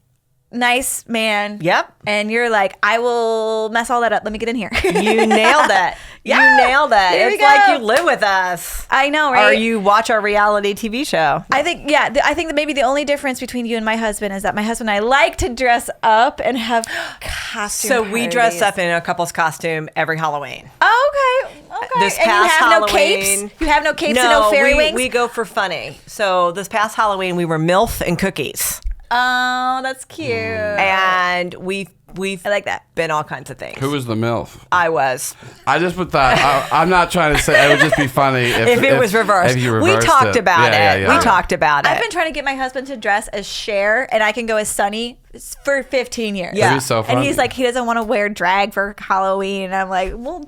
[SPEAKER 1] nice man.
[SPEAKER 2] Yep.
[SPEAKER 1] And you're like, I will mess all that up. Let me get in here.
[SPEAKER 2] You nailed it.
[SPEAKER 1] Yeah.
[SPEAKER 2] You nailed it.
[SPEAKER 1] There we
[SPEAKER 2] It's like
[SPEAKER 1] go.
[SPEAKER 2] you live with us.
[SPEAKER 1] I know, right?
[SPEAKER 2] Or you watch our reality TV show.
[SPEAKER 1] I think, I think that maybe the only difference between you and my husband is that my husband and I like to dress up and have costume
[SPEAKER 2] So we dress
[SPEAKER 1] parties.
[SPEAKER 2] up in a couple's costume every Halloween.
[SPEAKER 1] Oh, okay.
[SPEAKER 2] This
[SPEAKER 1] And
[SPEAKER 2] past
[SPEAKER 1] you have no
[SPEAKER 2] Halloween,
[SPEAKER 1] capes? You have no capes and no fairy wings?
[SPEAKER 2] we go for funny. So this past Halloween, we were MILF and cookies.
[SPEAKER 1] Oh, that's cute.
[SPEAKER 2] And we've
[SPEAKER 1] I like that.
[SPEAKER 2] been all kinds of things.
[SPEAKER 3] Who was the MILF?
[SPEAKER 2] I was.
[SPEAKER 3] I just put that. I'm not trying to say. It would just be funny if
[SPEAKER 2] If it was reversed.
[SPEAKER 3] If you
[SPEAKER 2] We
[SPEAKER 3] reversed
[SPEAKER 2] talked
[SPEAKER 3] it.
[SPEAKER 2] about it.
[SPEAKER 3] Yeah.
[SPEAKER 2] We talked about it.
[SPEAKER 1] I've been trying to get my husband to dress as Cher, and I can go as Sunny for 15 years.
[SPEAKER 2] Yeah.
[SPEAKER 3] It'd be so fun.
[SPEAKER 1] And he's like, he doesn't want to wear drag for Halloween. And I'm like, well,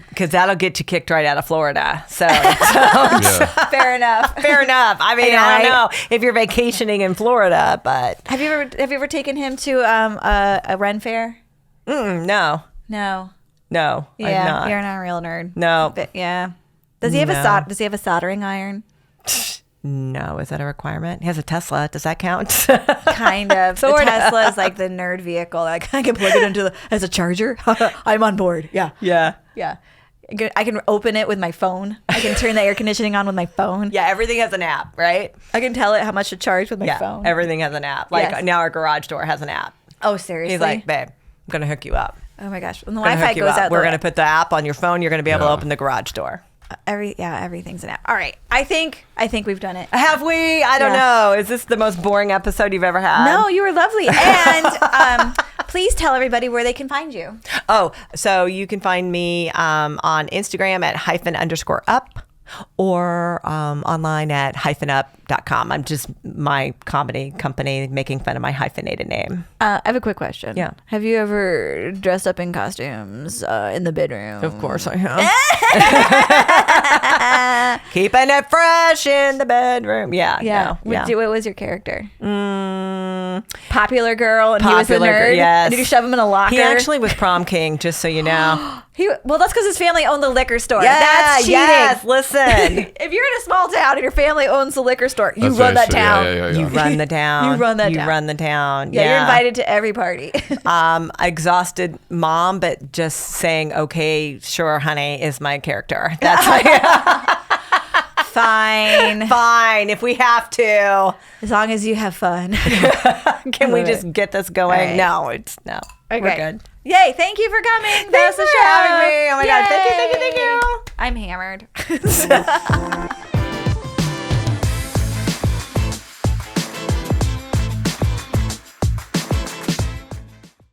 [SPEAKER 2] Because that'll get you kicked right out of Florida. So
[SPEAKER 3] Yeah.
[SPEAKER 1] fair enough.
[SPEAKER 2] fair enough. I mean,
[SPEAKER 1] Yeah,
[SPEAKER 2] I don't
[SPEAKER 1] right.
[SPEAKER 2] know if you're vacationing in Florida, but
[SPEAKER 1] Have you ever taken him to a Ren fair?
[SPEAKER 2] no,
[SPEAKER 1] No.
[SPEAKER 2] I've
[SPEAKER 1] Yeah,
[SPEAKER 2] not.
[SPEAKER 1] you're not a real nerd.
[SPEAKER 2] No.
[SPEAKER 1] But yeah. Does he have
[SPEAKER 2] No.
[SPEAKER 1] Does he have a soldering iron?
[SPEAKER 2] No, is that a requirement? He has a Tesla. Does that count?
[SPEAKER 1] Kind of. The
[SPEAKER 2] Sorta.
[SPEAKER 1] Tesla is like the nerd vehicle. Like, I can plug it into as a charger. I'm on board. Yeah.
[SPEAKER 2] yeah.
[SPEAKER 1] Yeah. I can open it with my phone. I can turn the air conditioning on with my phone.
[SPEAKER 2] Yeah, everything has an app, right?
[SPEAKER 1] I can tell it how much to charge with my
[SPEAKER 2] Yeah,
[SPEAKER 1] phone.
[SPEAKER 2] everything has an app. Like
[SPEAKER 1] Yes.
[SPEAKER 2] now our garage door has an app.
[SPEAKER 1] Oh, seriously?
[SPEAKER 2] He's like, babe, I'm going to hook you up.
[SPEAKER 1] Oh my gosh. When the
[SPEAKER 2] I'm gonna
[SPEAKER 1] Wi-Fi
[SPEAKER 2] hook you
[SPEAKER 1] goes
[SPEAKER 2] up.
[SPEAKER 1] out,
[SPEAKER 2] We're going to put the app on your phone. You're going to be able to
[SPEAKER 3] Yeah.
[SPEAKER 2] open the garage door.
[SPEAKER 1] everything's an app. All right. I think we've done it.
[SPEAKER 2] Have we? I don't
[SPEAKER 1] Yeah.
[SPEAKER 2] know. Is this the most boring episode you've ever had?
[SPEAKER 1] No, you were lovely. And please tell everybody where they can find you.
[SPEAKER 2] Oh, so you can find me on Instagram at _up or online at -up.com. I'm just my comedy company making fun of my hyphenated name.
[SPEAKER 1] I have a quick question.
[SPEAKER 2] Yeah.
[SPEAKER 1] Have you ever dressed up in costumes in the bedroom?
[SPEAKER 2] Of course I have. Keeping it fresh in the bedroom. Yeah.
[SPEAKER 1] Yeah.
[SPEAKER 2] No, yeah.
[SPEAKER 1] What was your character? Popular girl, and he was the
[SPEAKER 2] Popular girl,
[SPEAKER 1] nerd.
[SPEAKER 2] yes.
[SPEAKER 1] And did you shove him in a locker?
[SPEAKER 2] He actually was prom king, just so you know.
[SPEAKER 1] Well, that's because his family owned the liquor store.
[SPEAKER 2] Yeah,
[SPEAKER 1] That's cheating.
[SPEAKER 2] yes, listen.
[SPEAKER 1] If you're in a small town and your family owns the liquor store, you
[SPEAKER 3] That's
[SPEAKER 1] run
[SPEAKER 3] very
[SPEAKER 1] that
[SPEAKER 3] true.
[SPEAKER 1] town.
[SPEAKER 3] Yeah.
[SPEAKER 2] You run the town.
[SPEAKER 1] You run that
[SPEAKER 2] You
[SPEAKER 1] town.
[SPEAKER 2] run the town.
[SPEAKER 1] Yeah, you're invited to every party.
[SPEAKER 2] Exhausted mom, but just saying, okay, sure, honey, is my character. That's like,
[SPEAKER 1] Fine.
[SPEAKER 2] fine if we have to.
[SPEAKER 1] As long as you have fun.
[SPEAKER 2] Can we
[SPEAKER 1] love
[SPEAKER 2] just get this going?
[SPEAKER 1] All right.
[SPEAKER 2] No, it's no. We're
[SPEAKER 1] Okay.
[SPEAKER 2] good.
[SPEAKER 1] Yay, thank you for coming.
[SPEAKER 2] Thanks
[SPEAKER 1] That was the
[SPEAKER 2] for
[SPEAKER 1] show.
[SPEAKER 2] having me. Oh my God, thank you, thank you, thank
[SPEAKER 1] Yay.
[SPEAKER 2] you.
[SPEAKER 1] I'm hammered.